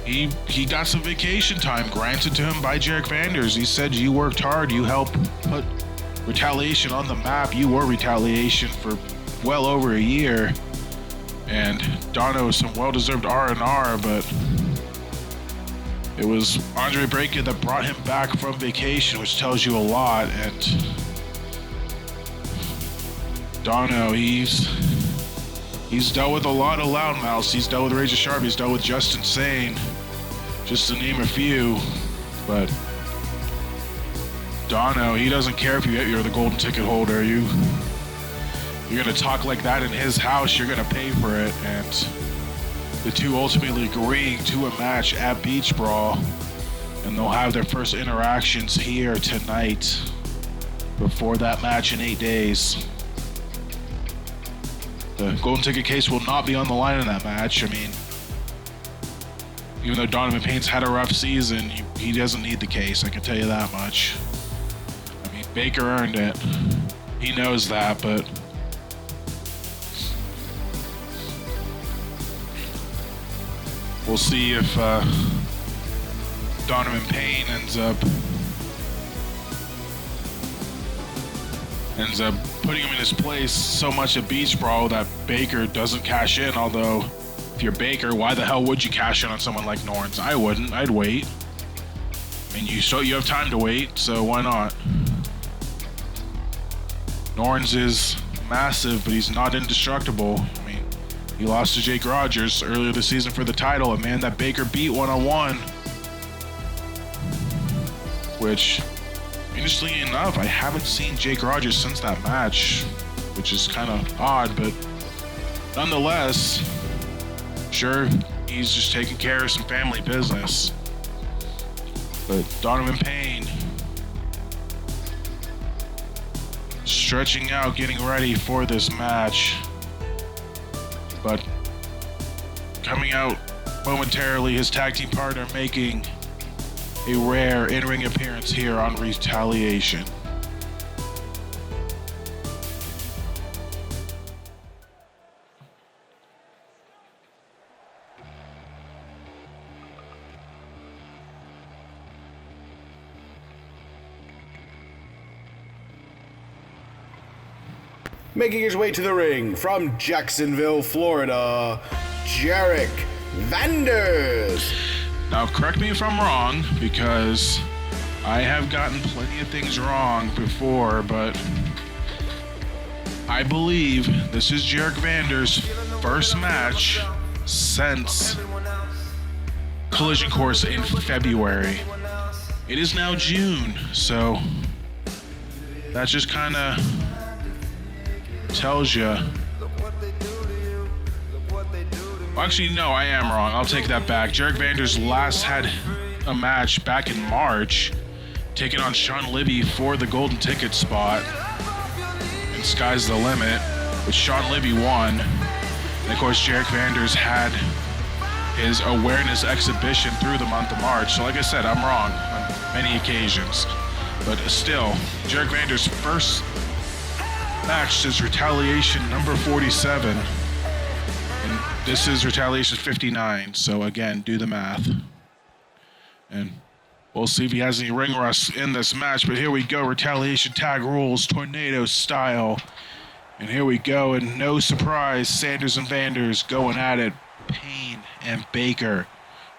he got some vacation time granted to him by Jarek Vanders. He said, you worked hard, you helped put Retaliation on the map. You were Retaliation for well over a year. And Dono, some well-deserved R&R, but it was Andre Breaker that brought him back from vacation, which tells you a lot. And Dono, he's dealt with a lot of loudmouths. He's dealt with Razor Sharp. He's dealt with Just Insane, just to name a few. But Dono, he doesn't care if you're the golden ticket holder. You're gonna talk like that in his house. You're gonna pay for it. And the two ultimately agreeing to a match at Beach Brawl, and they'll have their first interactions here tonight before that match in 8 days. The golden ticket case will not be on the line in that match. I mean, even though Donovan Payne's had a rough season, he doesn't need the case, I can tell you that much. I mean, Baker earned it. He knows that, but we'll see if Donovan Payne ends up putting him in his place so much at Beach Brawl that Baker doesn't cash in. Although, if you're Baker, why the hell would you cash in on someone like Norns? I wouldn't. I'd wait. I mean, you have time to wait, so why not? Norns is massive, but he's not indestructible. I mean, he lost to Jake Rogers earlier this season for the title, a man that Baker beat one-on-one. Which, interestingly enough, I haven't seen Jake Rogers since that match, which is kind of odd, but nonetheless, sure, he's just taking care of some family business. But Donovan Payne, stretching out, getting ready for this match. But coming out momentarily, his tag team partner making a rare in-ring appearance here on Retaliation. Making his way to the ring from Jacksonville, Florida, Jarek Vanders. Now, correct me if I'm wrong, because I have gotten plenty of things wrong before, but I believe this is Jarek Vanders' first match since Collision Course in February. It is now June, so that just kind of tells you. Well, actually, no, I am wrong. I'll take that back. Jarek Vanders last had a match back in March, taking on Sean Libby for the golden ticket spot in Sky's the Limit, which Sean Libby won. And of course, Jarek Vanders had his awareness exhibition through the month of March. So like I said, I'm wrong on many occasions. But still, Jarek Vanders' first match since Retaliation number 47. And this is Retaliation 59. So again, do the math. And we'll see if he has any ring rust in this match. But here we go, Retaliation tag rules, tornado style. And here we go, and no surprise, Sanders and Vanders going at it. Payne and Baker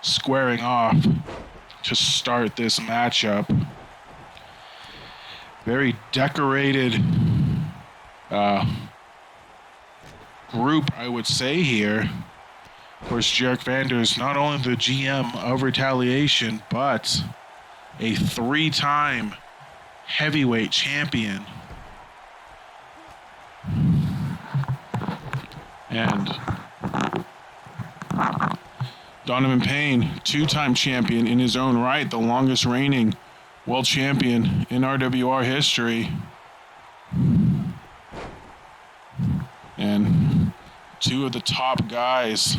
squaring off to start this matchup. Very decorated group, I would say here. Of course, Jarek Vander is not only the GM of Retaliation, but a 3-time heavyweight champion. And Donovan Payne, 2-time champion in his own right, the longest reigning world champion in RWR history. And 2 of the top guys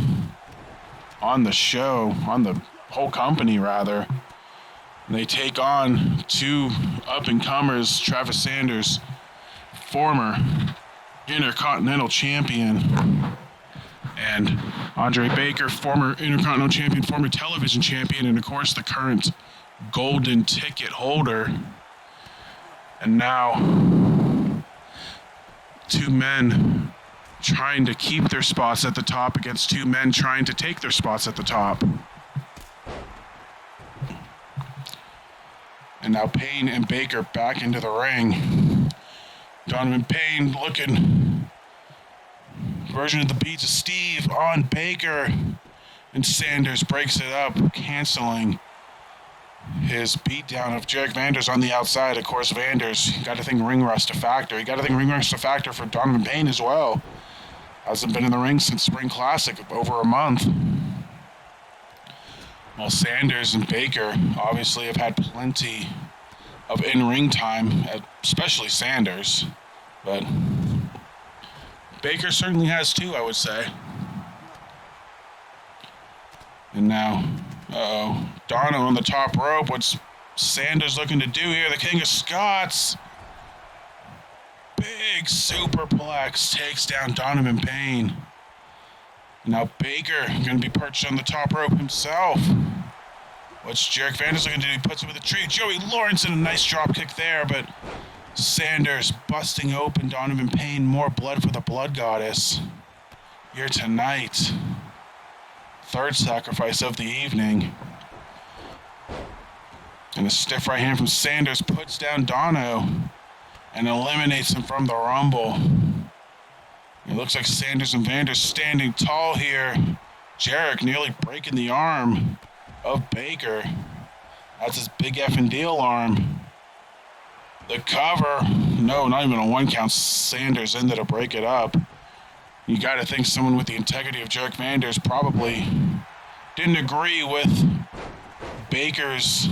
on the show, on the whole company rather. And they take on 2 up-and-comers, Travis Sanders, former Intercontinental champion, and Andre Baker, former Intercontinental champion, former television champion, and of course the current golden ticket holder. And now 2 men trying to keep their spots at the top against 2 men trying to take their spots at the top. And now Payne and Baker back into the ring. Donovan Payne looking version of the beats of Steve on Baker. And Sanders breaks it up, canceling his beatdown of Jarek Vanders on the outside. Of course, Vanders, you got to think ring rust a factor. You got to think ring rust a factor for Donovan Payne as well. Hasn't been in the ring since Spring Classic, over a month. Well, Sanders and Baker obviously have had plenty of in-ring time, especially Sanders. But Baker certainly has too, I would say. And now, Dono on the top rope. What's Sanders looking to do here? The King of Scots. Big superplex takes down Donovan Payne. Now Baker going to be perched on the top rope himself. What's Jarek Vanders looking to do? He puts him with a tree. Joey Lawrence in a nice drop kick there, but Sanders busting open Donovan Payne. More blood for the Blood Goddess here tonight. 3rd sacrifice of the evening. And a stiff right hand from Sanders puts down Dono and eliminates him from the Rumble. It looks like Sanders and Vanders standing tall here. Jarek nearly breaking the arm of Baker. That's his big effing deal arm. The cover. No, not even a 1 count. Sanders ended to break it up. You got to think someone with the integrity of Jarek Vanders probably didn't agree with Baker's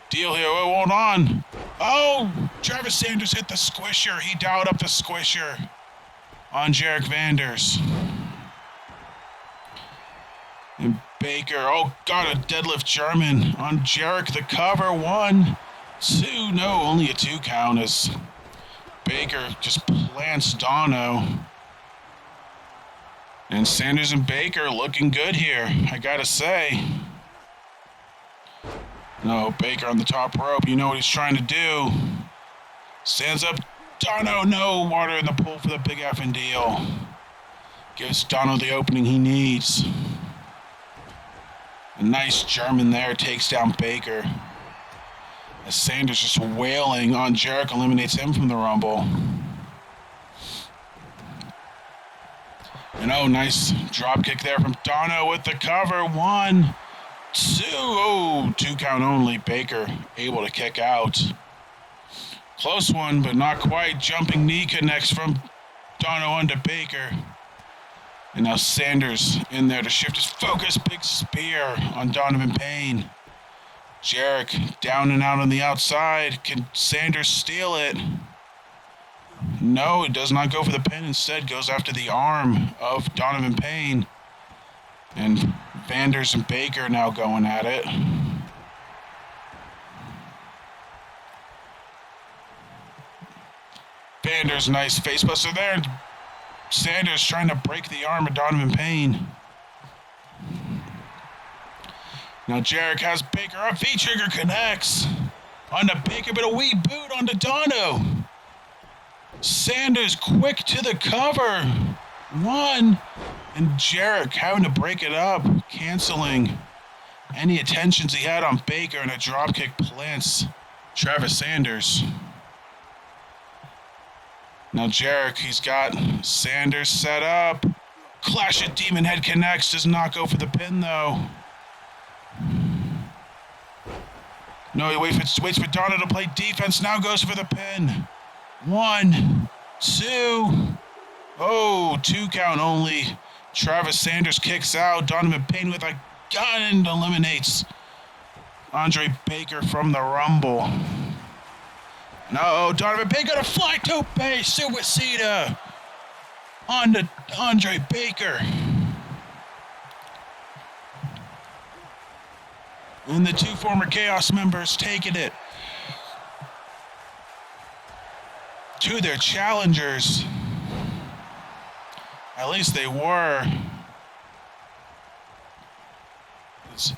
deal here. Oh, hold on. Oh, Travis Sanders hit the squisher. He dialed up the squisher on Jarek Vanders. And Baker, oh, got a deadlift German on Jarek. The cover, 1, 2, no, only a 2 count as Baker just plants Dono. And Sanders and Baker looking good here, I gotta say. No, Baker on the top rope. You know what he's trying to do. Stands up. Dono, no. Water in the pool for the big effing deal. Gives Dono the opening he needs. A nice German there takes down Baker. As Sanders just wailing on Jarek, eliminates him from the Rumble. And oh, nice drop kick there from Dono with the cover. 1, 2. Oh, 2 count only. Baker able to kick out. Close one, but not quite. Jumping knee connects from Dono onto Baker. And now Sanders in there to shift his focus. Big spear on Donovan Payne. Jarek down and out on the outside. Can Sanders steal it? No, it does not go for the pin. Instead, goes after the arm of Donovan Payne. And Vanders and Baker now going at it. Vanders, nice facebuster there. Sanders trying to break the arm of Donovan Payne. Now Jarek has Baker up. V-trigger connects onto Baker, but a wee boot onto Dono. Sanders quick to the cover. 1. And Jarek having to break it up, canceling any attentions he had on Baker, and a dropkick plants Travis Sanders. Now Jarek, he's got Sanders set up. Clash of Demon Head connects, does not go for the pin though. No, he waits for Donna to play defense, now goes for the pin. 1, 2. Oh, 2 count only. Travis Sanders kicks out. Donovan Payne with a gun and eliminates Andre Baker from the Rumble. No, Donovan Payne got a fly tope suicida on to Andre Baker. And the 2 former Chaos members taking it to their challengers. At least they were. It's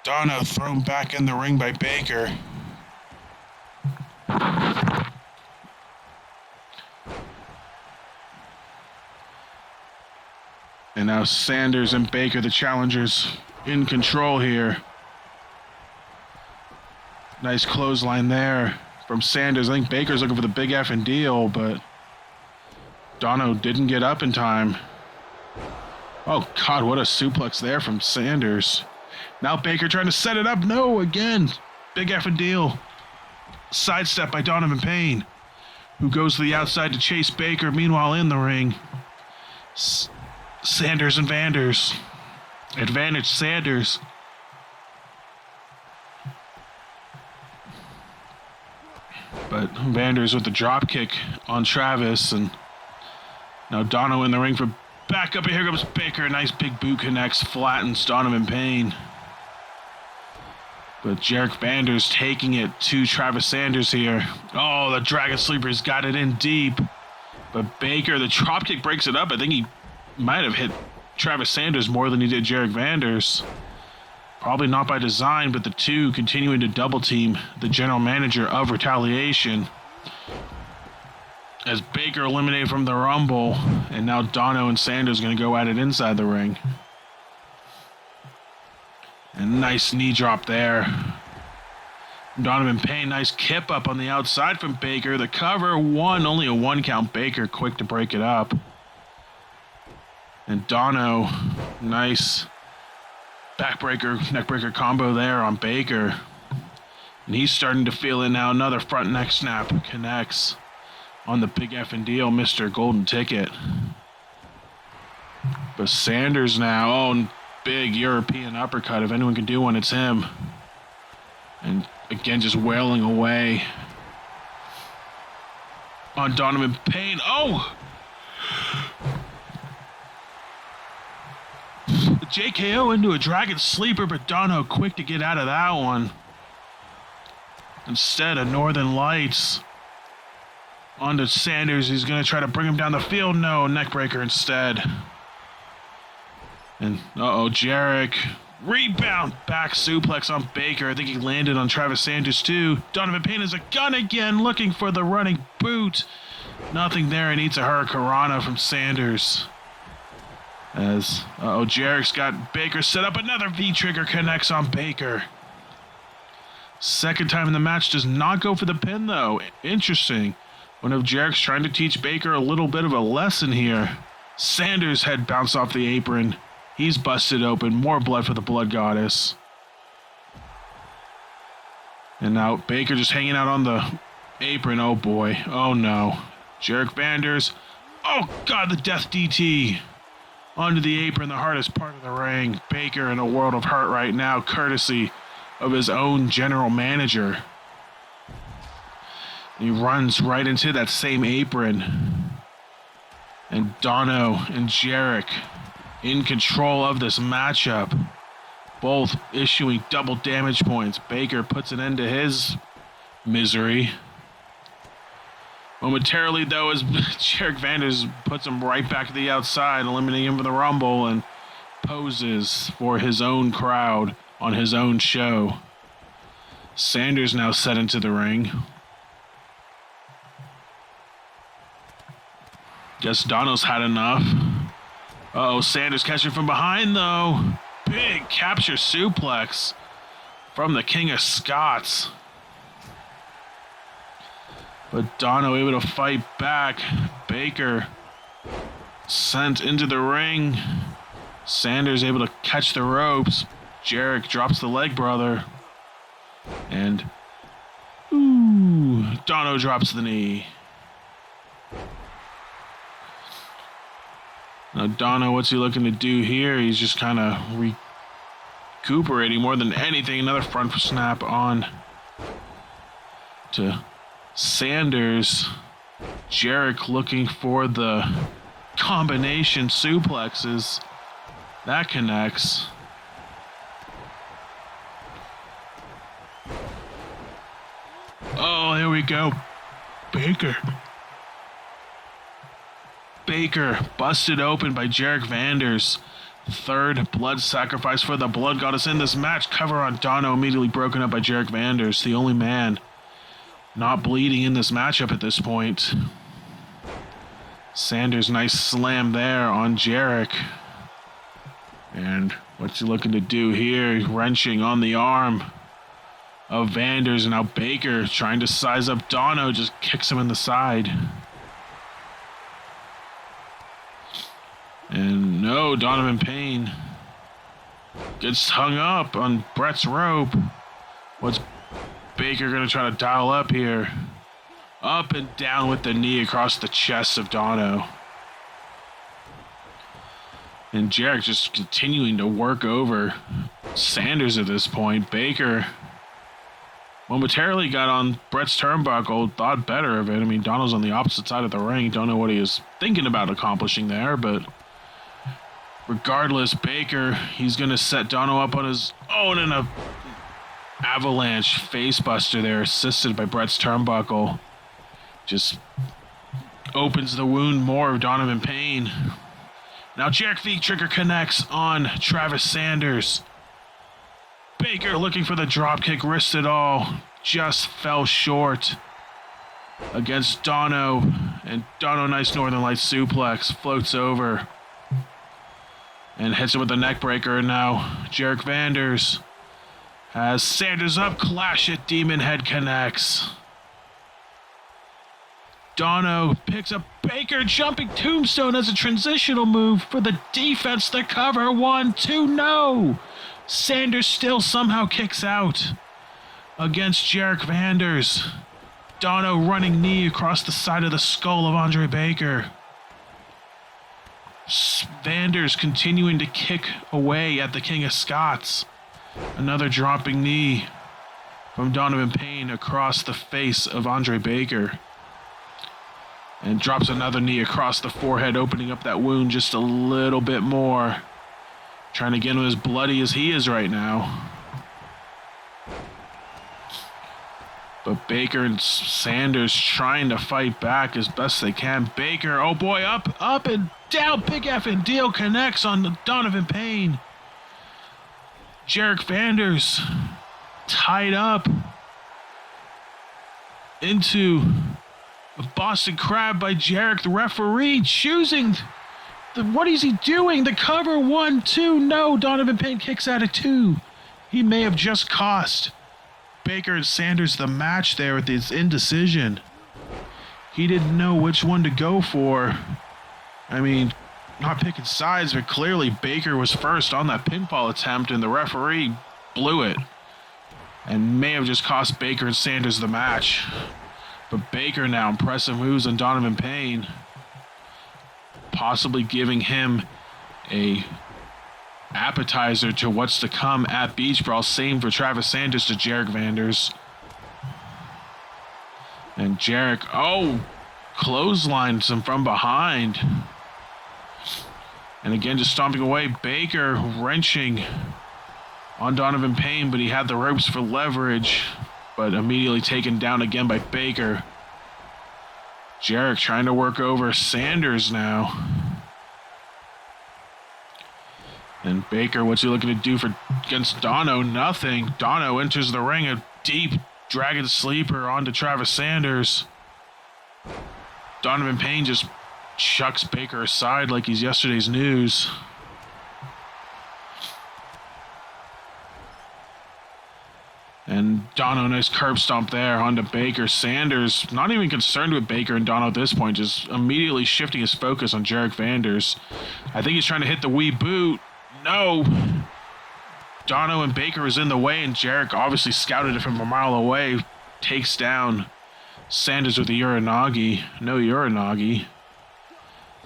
Dono thrown back in the ring by Baker. And now Sanders and Baker, the challengers, in control here. Nice clothesline there from Sanders. I think Baker's looking for the big effing deal, but Dono didn't get up in time. Oh, God, what a suplex there from Sanders. Now Baker trying to set it up. No, again. Big effing deal. Sidestep by Donovan Payne, who goes to the outside to chase Baker. Meanwhile, in the ring, Sanders and Vanders. Advantage Sanders. But Vanders with the drop kick on Travis, and now Dono in the ring for backup, and here comes Baker. Nice big boot connects, flattens Donovan Payne. But Jarek Vanders taking it to Travis Sanders here. Oh, the Dragon Sleeper's got it in deep. But Baker, the drop kick breaks it up. I think he might have hit Travis Sanders more than he did Jarek Vanders. Probably not by design, but the two continuing to double team the general manager of Retaliation. As Baker eliminated from the Rumble, and now Dono and Sanders going to go at it inside the ring. And nice knee drop there. Donovan Payne, nice kip up on the outside from Baker. The cover, only a 1 count. Baker quick to break it up. And Dono, nice backbreaker, neckbreaker combo there on Baker. And he's starting to feel it now. Another front neck snap connects on the big effing deal, Mr. Golden Ticket. But Sanders now, big European uppercut. If anyone can do one, it's him. And again, just wailing away on Donovan Payne. Oh! The JKO into a Dragon Sleeper, but Dono quick to get out of that one. Instead of Northern Lights. On to Sanders. He's going to try to bring him down the field. No, neckbreaker instead. And, Jarek. Rebound. Back suplex on Baker. I think he landed on Travis Sanders, too. Donovan Payne has a gun again, looking for the running boot. Nothing there. He needs a Hurricanrana from Sanders. As, Jarek's got Baker set up. Another V-trigger connects on Baker. Second time in the match, does not go for the pin, though. Interesting. One of Jarek's trying to teach Baker a little bit of a lesson here. Sanders' head bounced off the apron. He's busted open. More blood for the Blood Goddess. And now Baker just hanging out on the apron. Oh, boy. Oh, no. Jarek Vanders. Oh, God, the Death DT. Onto the apron, the hardest part of the ring. Baker in a world of hurt right now, courtesy of his own general manager. He runs right into that same apron. And Dono and Jarek in control of this matchup. Both issuing double damage points. Baker puts an end to his misery. Momentarily, though, as Jarek Vanders puts him right back to the outside, eliminating him for the Rumble, and poses for his own crowd on his own show. Sanders now set into the ring. Guess Dono's had enough. Sanders catching from behind, though. Big capture suplex from the King of Scots. But Dono able to fight back. Baker sent into the ring. Sanders able to catch the ropes. Jarek drops the leg brother. And Dono drops the knee. Now Dono, what's he looking to do here? He's just kind of recuperating more than anything. Another front snap on to Sanders. Jarek looking for the combination suplexes. That connects. Oh, here we go. Baker busted open by Jarek Vanders. Third blood sacrifice for the Blood Goddess in this match. Cover on Dono immediately broken up by Jarek Vanders, the only man not bleeding in this matchup at this point. Sanders, nice slam there on Jarek. And what's he looking to do here? Wrenching on the arm of Vanders, and now Baker trying to size up Dono, just kicks him in the side. And no, Donovan Payne gets hung up on Brett's rope. What's Baker gonna try to dial up here? Up and down with the knee across the chest of Dono. And Jarek just continuing to work over Sanders at this point. Baker momentarily got on Brett's turnbuckle, thought better of it. I mean, Dono's on the opposite side of the ring. Don't know what he is thinking about accomplishing there, but regardless, Baker, he's going to set Dono up on his own in a avalanche facebuster there, assisted by Brett's turnbuckle. Just opens the wound more of Donovan Payne. Now Jarek V trigger connects on Travis Sanders. Baker looking for the dropkick, risked it all, just fell short against Dono. And Dono, nice Northern Lights suplex, floats over and hits him with the neck breaker. And now Jarek Vanders has Sanders up, clash it, Demon Head connects. Dono picks up Baker, jumping tombstone as a transitional move for the defense, the cover, 1, 2, no! Sanders still somehow kicks out against Jarek Vanders. Dono running knee across the side of the skull of Andre Baker. Vanders continuing to kick away at the King of Scots. Another dropping knee from Donovan Payne across the face of Andre Baker. And drops another knee across the forehead, opening up that wound just a little bit more. Trying to get him as bloody as he is right now. But Baker and Sanders trying to fight back as best they can. Baker, oh boy, up and down. Big effing deal connects on Donovan Payne. Jarek Vanders tied up into a Boston Crab by Jarek, the referee, choosing. What is he doing? The cover, 1, 2, no. Donovan Payne kicks out at 2. He may have just cost Baker and Sanders the match there with his indecision. He didn't know which one to go for. I mean, not picking sides, but clearly Baker was first on that pinfall attempt, and the referee blew it and may have just cost Baker and Sanders the match. But Baker now, impressive moves on Donovan Payne, possibly giving him a appetizer to what's to come at Beach Brawl. Same for Travis Sanders to Jarek Vanders. And Jarek, clotheslines him from behind. And again, just stomping away. Baker wrenching on Donovan Payne, but he had the ropes for leverage, but immediately taken down again by Baker. Jarek trying to work over Sanders now. And Baker, what's he looking to do against Dono? Nothing. Dono enters the ring, a deep dragon sleeper onto Travis Sanders. Donovan Payne just chucks Baker aside like he's yesterday's news. And Dono, nice curb stomp there onto Baker. Sanders, not even concerned with Baker and Dono at this point, just immediately shifting his focus on Jarek Vanders. I think he's trying to hit the wee boot. No. Dono and Baker is in the way, and Jarek obviously scouted it from a mile away. Takes down Sanders with the Uranagi. No Uranagi.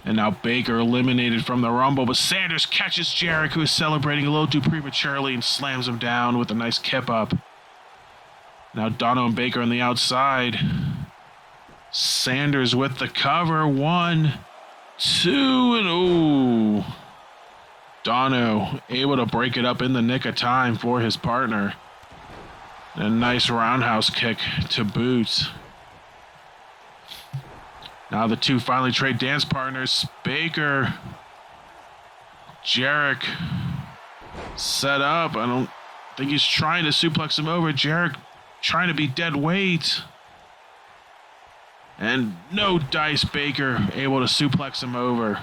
And now Baker eliminated from the Rumble, but Sanders catches Jarek, who is celebrating a little too prematurely, and slams him down with a nice kip up. Now Dono and Baker on the outside. Sanders with the cover. 1, 2, and ooh. Dono able to break it up in the nick of time for his partner. And a nice roundhouse kick to boot. Now the two finally trade dance partners. Baker, Jarek set up. I don't think he's trying to suplex him over. Jarek trying to be dead weight. And no dice. Baker able to suplex him over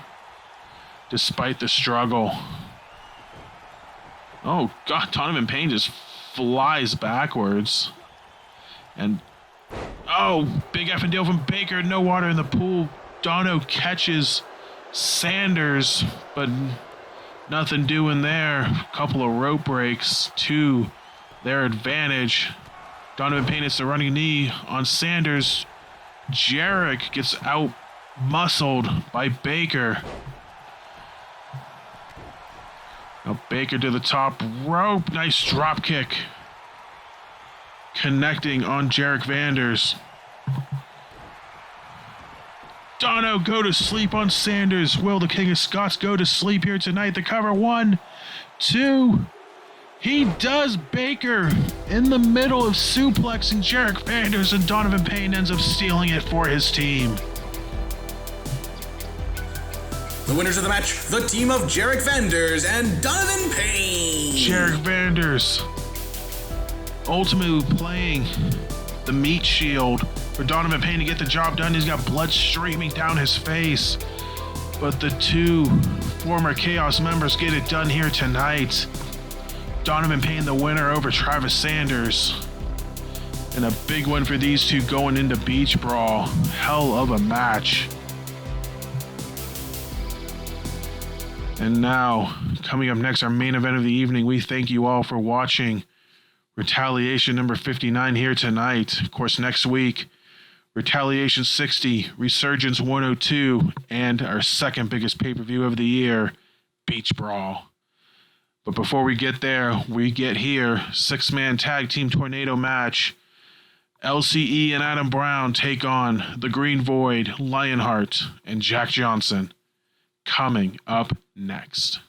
despite the struggle. Oh God, Donovan Payne just flies backwards. And oh, big effing deal from Baker. No water in the pool. Dono catches Sanders, but nothing doing there. A couple of rope breaks to their advantage. Donovan Payne hits the running knee on Sanders. Jarek gets out muscled by Baker. Now Baker to the top rope. Nice drop kick. Connecting on Jarek Vanders. Dono go to sleep on Sanders. Will the King of Scots go to sleep here tonight? The cover. 1, 2. He does. Baker in the middle of suplexing Jarek Vanders, and Donovan Payne ends up stealing it for his team. The winners of the match, the team of Jarek Vanders and Donovan Payne. Jarek Vanders ultimately playing the meat shield for Donovan Payne to get the job done. He's got blood streaming down his face. But the two former Chaos members get it done here tonight. Donovan Payne the winner over Travis Sanders. And a big one for these two going into Beach Brawl. Hell of a match. And now, coming up next, our main event of the evening. We thank you all for watching Retaliation number 59 here tonight. Of course, next week, Retaliation 60, Resurgence 102, and our second biggest pay-per-view of the year, Beach Brawl. But before we get there, we get here, 6-man tag team tornado match. LCE and Adam Brown take on the Green Void, Lionheart, and Jack Johnson. Coming up next.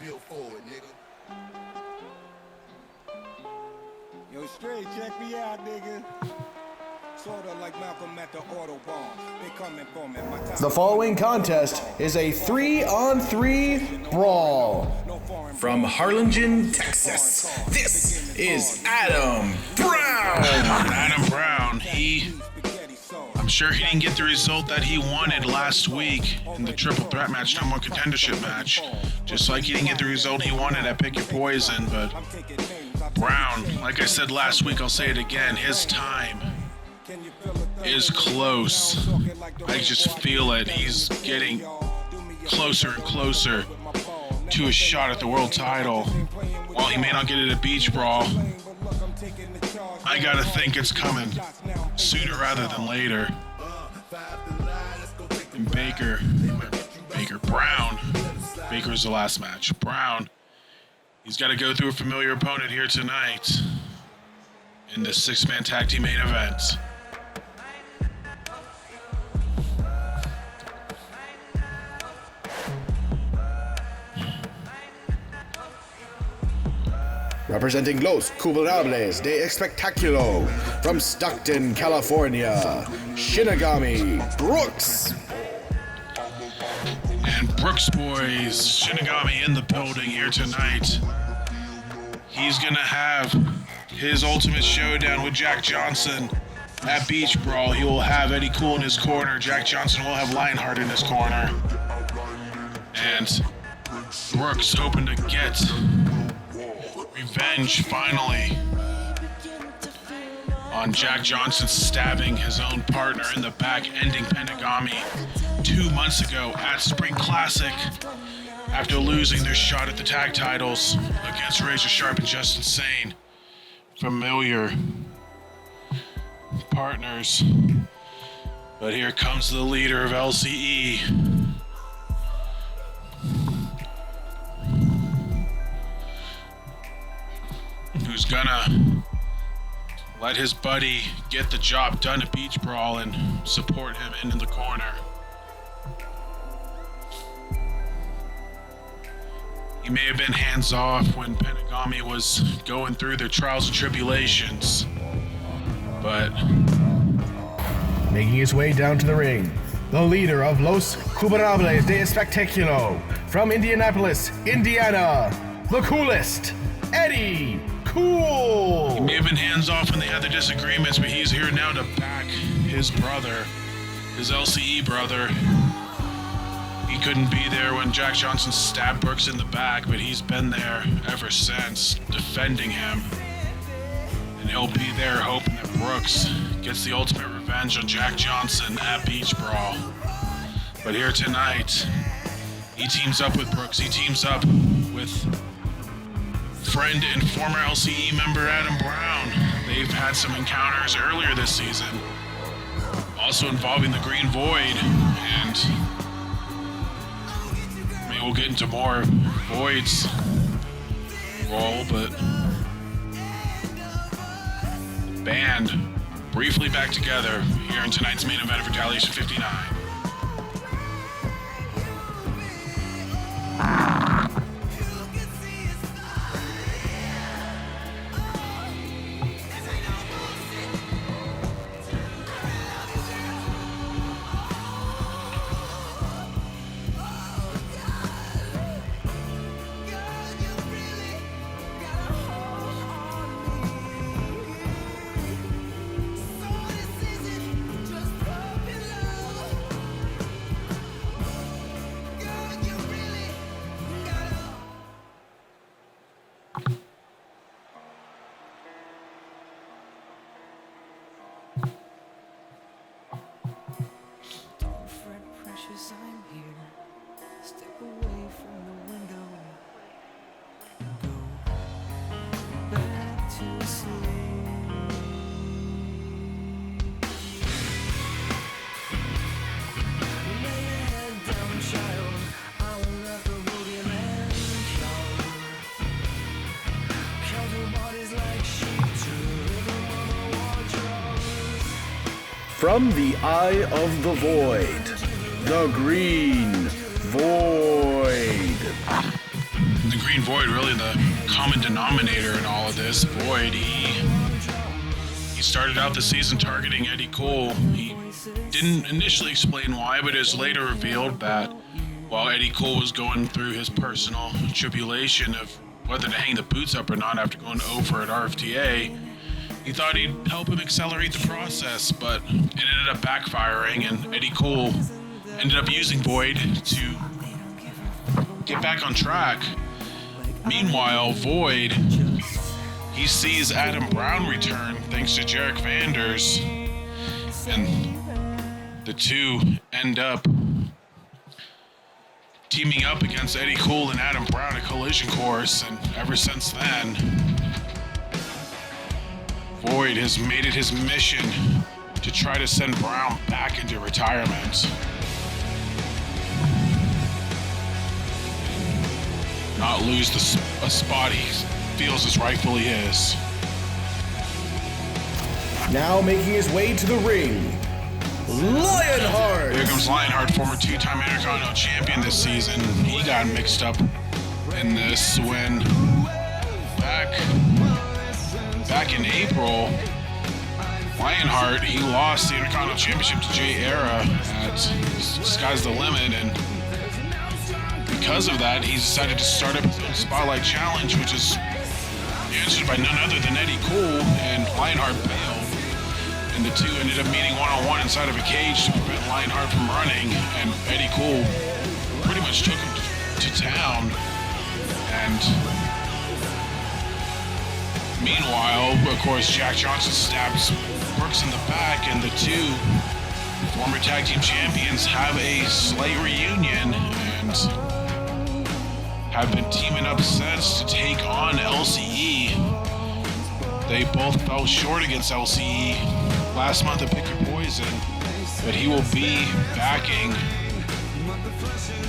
Built forward, nigga. Yo, straight, check me out, nigga. Sorta like Malcolm at the Autobahn. They coming for me. My time. The following contest is a 3-on-3 brawl. From Harlingen, Texas, this is Adam Brown. Adam Brown, I'm sure he didn't get the result that he wanted last week in the triple threat match, no more contendership match. Just like he didn't get the result he wanted at Pick Your Poison, but Brown, like I said last week, I'll say it again, his time is close. I just feel it. He's getting closer and closer to a shot at the world title. While he may not get it at Beach Brawl, I gotta think it's coming sooner rather than later. And Brown. Baker's the last match. Brown, he's got to go through a familiar opponent here tonight in this 6-man tag team main event. Representing Los Culperables de Espectaculo from Stockton, California, Shinigami Brooks. And Brooks Boys, Shinigami in the building here tonight. He's gonna have his ultimate showdown with Jack Johnson at Beach Brawl. He will have Eddie Cool in his corner. Jack Johnson will have Lionheart in his corner. And Brooks hoping to get revenge finally on Jack Johnson stabbing his own partner in the back, ending Penagami 2 months ago at Spring Classic after losing their shot at the tag titles against Razor Sharp and Just Insane. Familiar partners. But here comes the leader of LCE. Who's gonna let his buddy get the job done at Beach Brawl and support him in the corner. He may have been hands off when Penagami was going through their trials and tribulations, but Making his way down to the ring, the leader of Los Culperables de Espectaculo from Indianapolis, Indiana, the coolest, Eddie Cool. he may have been hands off when they had their disagreements, but he's here now to back his brother, his LCE brother. He couldn't be there when Jack Johnson stabbed Brooks in the back, but he's been there ever since, defending him. And he'll be there hoping that Brooks gets the ultimate revenge on Jack Johnson at Beach Brawl. But here tonight, he teams up with Brooks. He teams up with friend and former LCE member Adam Brown. They've had some encounters earlier this season, also involving the Green Void, and maybe we'll get into more Void's role, but band briefly back together here in tonight's main event of Retaliation 59. From the Eye of the Void, the Green Void. The Green Void, really the common denominator in all of this. Void, he started out the season targeting Eddie Cole. He didn't initially explain why, but is later revealed that while Eddie Cole was going through his personal tribulation of whether to hang the boots up or not after going over at RFTA, he thought he'd help him accelerate the process, but it ended up backfiring, and Eddie Cole ended up using Void to get back on track. Meanwhile, Void, he sees Adam Brown return thanks to Jarek Vanders, and the two end up teaming up against Eddie Cole and Adam Brown at Collision Course, and ever since then, Void has made it his mission to try to send Brown back into retirement. Not lose a spot he feels is rightfully his. Now making his way to the ring, Lionheart. Here comes Lionheart, former two-time Intercontinental Champion this season. He got mixed up in this when back back in April, Lionheart, he lost the Intercontinental Championship to Jay Era at Sky's the Limit, and because of that, he decided to start up his own Spotlight Challenge, which is answered by none other than Eddie Cool, and Lionheart bailed. And the two ended up meeting one-on-one inside of a cage to prevent Lionheart from running, and Eddie Cool pretty much took him to town. And meanwhile, of course, Jack Johnson stabs Brooks in the back, and the two former tag team champions have a slight reunion and have been teaming up since to take on LCE. They both fell short against LCE last month at Pick Your Poison, but he will be backing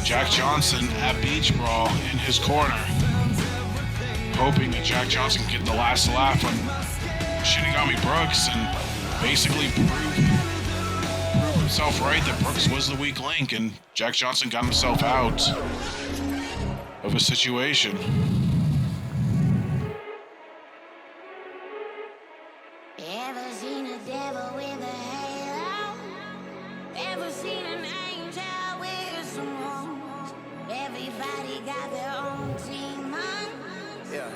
Jack Johnson at Beach Brawl in his corner, hoping that Jack Johnson can get the last laugh on Shinigami Brooks and basically prove himself right that Brooks was the weak link and Jack Johnson got himself out of a situation. Ever seen a devil with a halo? Ever seen an angel with some horns? Everybody got their own team, huh? Yeah.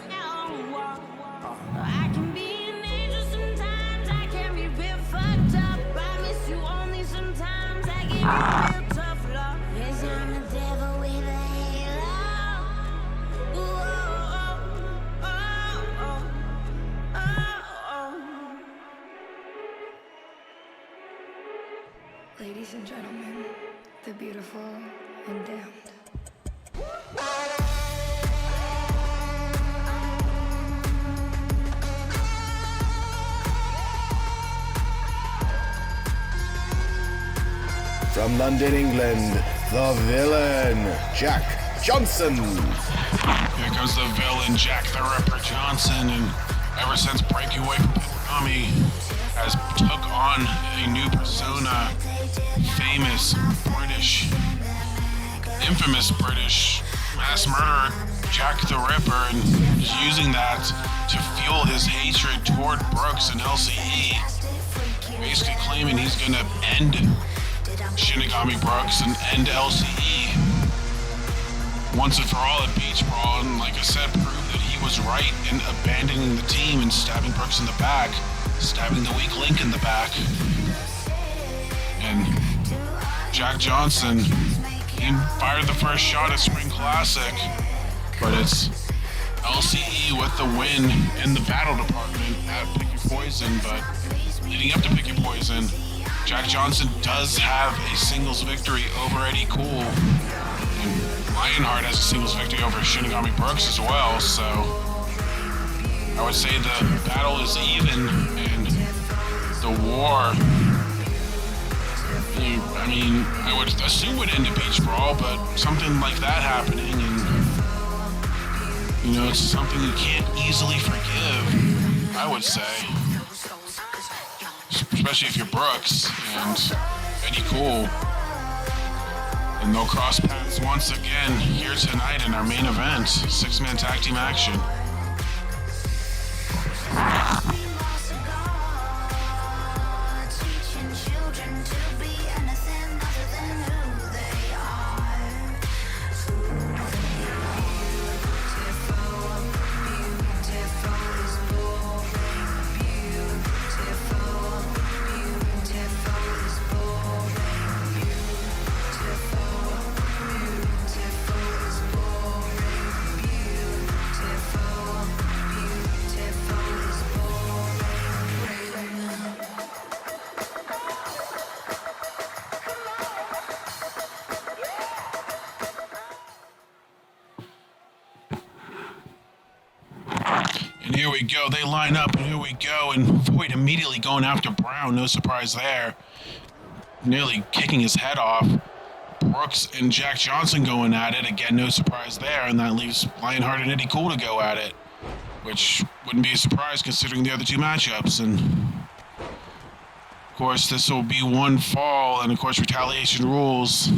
I can be an angel sometimes, I can be real fucked up. I miss you only sometimes, I give you real tough love. Yes, I'm a devil with a halo. Ooh, oh, oh, oh, oh, oh. Ladies and gentlemen, the beautiful and damned. From London, England, the villain, Jack Johnson. Here comes the villain, Jack the Ripper Johnson, and ever since breaking away from Konami, has took on a new persona, infamous British mass murderer, Jack the Ripper, and is using that to fuel his hatred toward Brooks and LCE, basically claiming he's gonna end Shinigami Brooks and end LCE once and for all at Beach Brawl, and like I said, prove that he was right in abandoning the team and stabbing Brooks in the back, stabbing the weak link in the back. And Jack Johnson, he fired the first shot at Spring Classic, but it's LCE with the win in the battle department at Pick Your Poison. But leading up to Pick Your Poison, Jack Johnson does have a singles victory over Eddie Cool, and Lionheart has a singles victory over Shinigami Brooks as well, so I would say the battle is even, and the war, I mean, I would assume would end at Beach Brawl, but something like that happening, and you know, it's something you can't easily forgive, I would say. Especially if you're Brooks and Eddie Cool. And they'll cross paths once again here tonight in our main event, 6-man tag team action. And here we go, they line up, and here we go, and Void immediately going after Brown, no surprise there. Nearly kicking his head off. Brooks and Jack Johnson going at it, again, no surprise there, and that leaves Lionheart and Eddie Cool to go at it, which wouldn't be a surprise considering the other two matchups. And of course, this will be one fall, and of course, retaliation rules.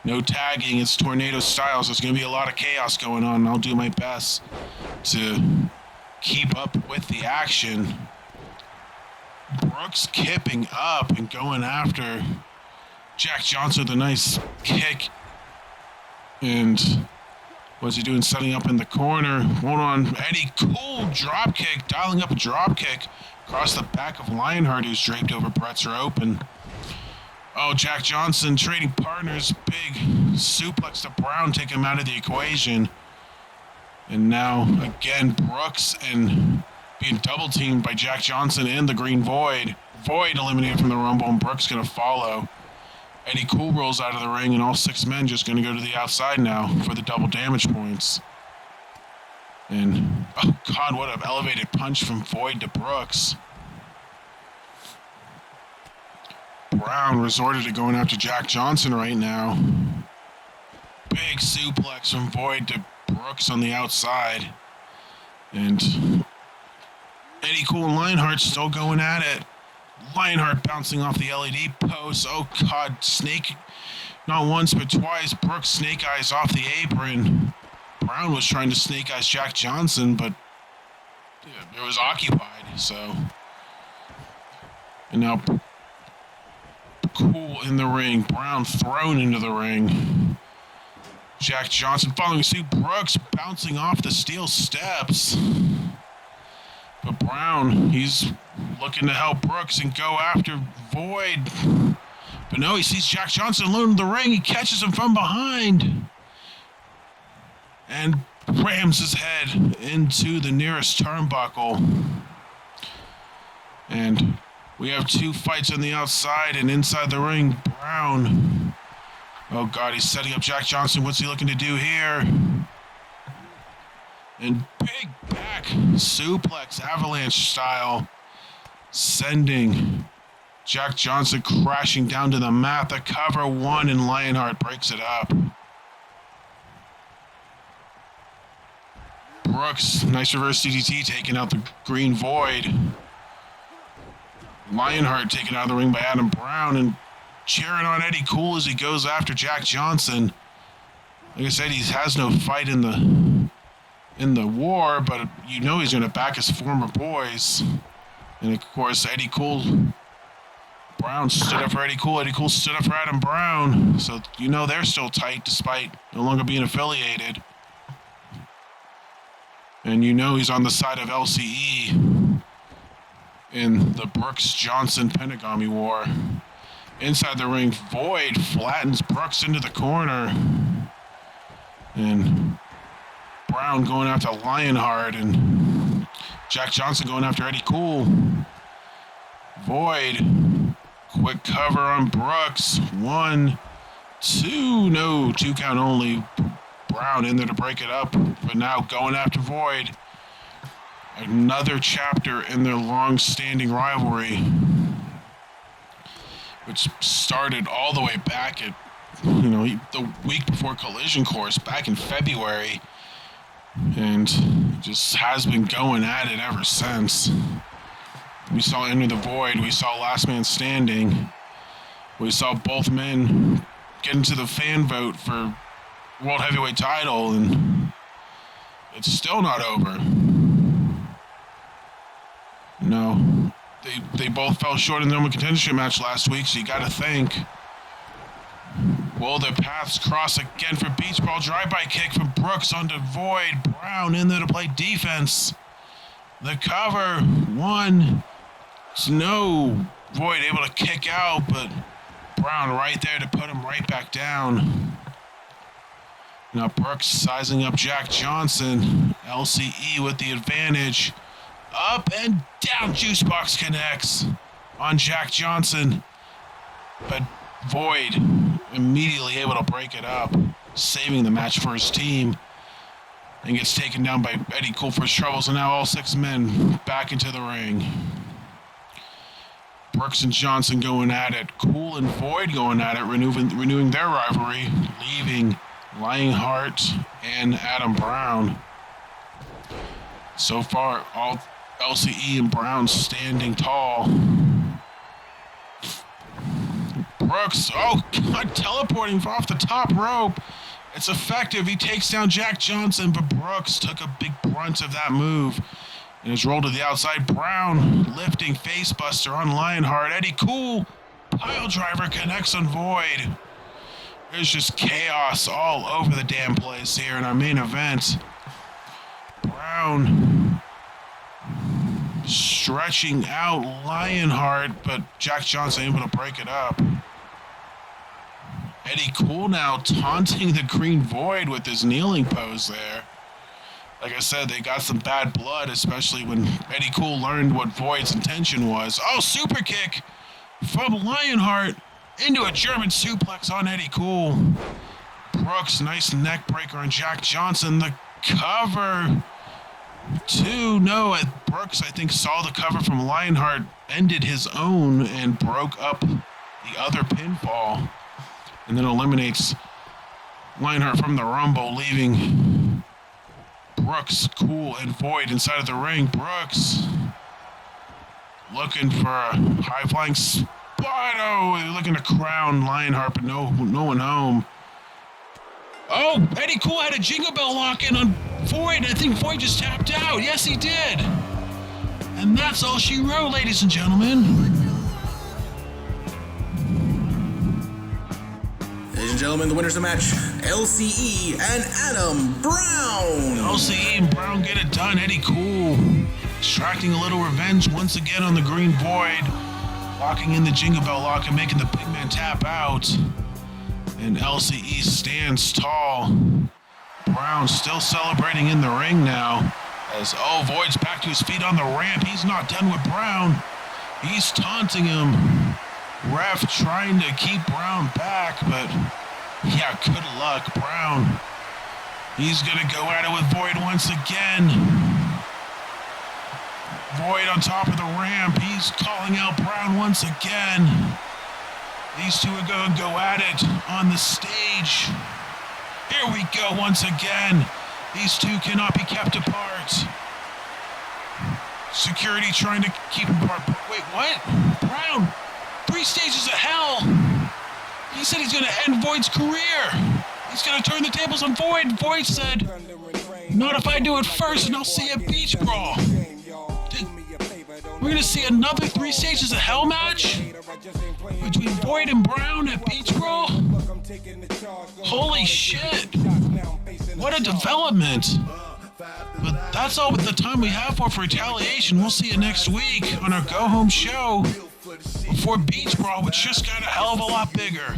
No tagging, it's tornado style, so it's going to be a lot of chaos going on, and I'll do my best to keep up with the action. Brooks kipping up and going after Jack Johnson with a nice kick. And what's he doing? Setting up in the corner. Hold on. Eddie Cool drop kick, dialing up a drop kick across the back of Lionheart, who's draped over Brett's rope. And oh, Jack Johnson trading partners. Big suplex to Brown, take him out of the equation. And now, again, Brooks and being double teamed by Jack Johnson and the Green Void. Void eliminated from the Rumble, and Brooks going to follow. Eddie Cool rolls out of the ring, and all 6 men just going to go to the outside now for the double damage points. And, oh God, what an elevated punch from Void to Brooks. Brown resorted to going after Jack Johnson right now. Big suplex from Void to Brooks on the outside. And Eddie Cool and Lionheart still going at it. Lionheart bouncing off the LED post. Oh God, snake, not once but twice. Brooks snake eyes off the apron. Brown was trying to snake eyes Jack Johnson, but it was occupied, so. And now Cool in the ring. Brown thrown into the ring. Jack Johnson following suit. Brooks bouncing off the steel steps. But Brown, he's looking to help Brooks and go after Void. But no, he sees Jack Johnson alone in the ring. He catches him from behind. And rams his head into the nearest turnbuckle. And we have 2 fights on the outside and inside the ring. Brown. Oh God, he's setting up Jack Johnson. What's he looking to do here? And big back suplex, avalanche style, sending Jack Johnson crashing down to the mat. The cover 1, and Lionheart breaks it up. Brooks, nice reverse DDT, taking out the Green Void. Lionheart taken out of the ring by Adam Brown, and cheering on Eddie Cool as he goes after Jack Johnson. Like I said, he has no fight in the war, but you know he's going to back his former boys. And of course, Eddie Cool, Brown stood up for Eddie Cool. Eddie Cool stood up for Adam Brown. So you know they're still tight despite no longer being affiliated. And you know he's on the side of LCE in the Brooks-Johnson Pentagami War. Inside the ring, Void flattens Brooks into the corner. And Brown going after Lionheart, and Jack Johnson going after Eddie Cool. Void, quick cover on Brooks. 1, 2, no, 2 count only. Brown in there to break it up, but now going after Void. Another chapter in their long-standing rivalry, which started all the way back at, the week before Collision Course, back in February, and just has been going at it ever since. We saw Enter the Void, we saw Last Man Standing, we saw both men get into the fan vote for World Heavyweight title, and it's still not over. No, they both fell short in the number contendership match last week, so you got to think, will their paths cross again for beach ball? Drive-by kick from Brooks onto Void. Brown in there to play defense. The cover, 1, no. Void able to kick out, but Brown right there to put him right back down. Now Brooks sizing up Jack Johnson. LCE with the advantage. Up and down, Juicebox connects on Jack Johnson. But Void immediately able to break it up, saving the match for his team. And gets taken down by Eddie Cool for his troubles. And now all 6 men back into the ring. Brooks and Johnson going at it. Cool and Void going at it, renewing their rivalry, leaving Lionheart and Adam Brown. So far, all LCE and Brown standing tall. Brooks, oh God, teleporting off the top rope. It's effective. He takes down Jack Johnson, but Brooks took a big brunt of that move. And his roll to the outside. Brown lifting facebuster on Lionheart. Eddie Cool. Pile driver connects on Void. There's just chaos all over the damn place here in our main event. Brown stretching out Lionheart, but Jack Johnson able to break it up. Eddie Cool now taunting the Green Void with his kneeling pose there. Like I said, they got some bad blood, especially when Eddie Cool learned what Void's intention was. Oh, super kick from Lionheart into a German suplex on Eddie Cool. Brooks, nice neck breaker on Jack Johnson. The cover. Brooks, I think, saw the cover from Lionheart, ended his own, and broke up the other pinfall. And then eliminates Lionheart from the Rumble, leaving Brooks, Cool, and Void inside of the ring. Brooks looking for a high-flying spot. Oh, looking to crown Lionheart, but no one home. Oh, Eddie Cool had a Jingle Bell lock-in on Void. I think Void just tapped out. Yes, he did. And that's all she wrote, ladies and gentlemen. Ladies and gentlemen, the winners of the match, LCE and Adam Brown. LCE and Brown get it done. Eddie Cool extracting a little revenge once again on the Green Void, locking in the Jingle Bell lock and making the big man tap out. And LCE stands tall. Brown still celebrating in the ring now. As Void's back to his feet on the ramp. He's not done with Brown. He's taunting him. Ref trying to keep Brown back, but yeah, good luck, Brown. He's gonna go at it with Void once again. Void on top of the ramp. He's calling out Brown once again. These two are gonna go at it on the stage. Here we go once again. These two cannot be kept apart. Security trying to keep them apart. Wait, what? Brown, 3 stages of hell. He said he's gonna end Void's career. He's gonna turn the tables on Void. Void said, not if I do it first and I'll see a beach brawl. We're gonna see another 3 stages of hell match between Void and Brown at Beach Brawl? Holy shit. What a development. But that's all with the time we have for Retaliation. We'll see you next week on our go-home show before Beach Brawl, which just got a hell of a lot bigger.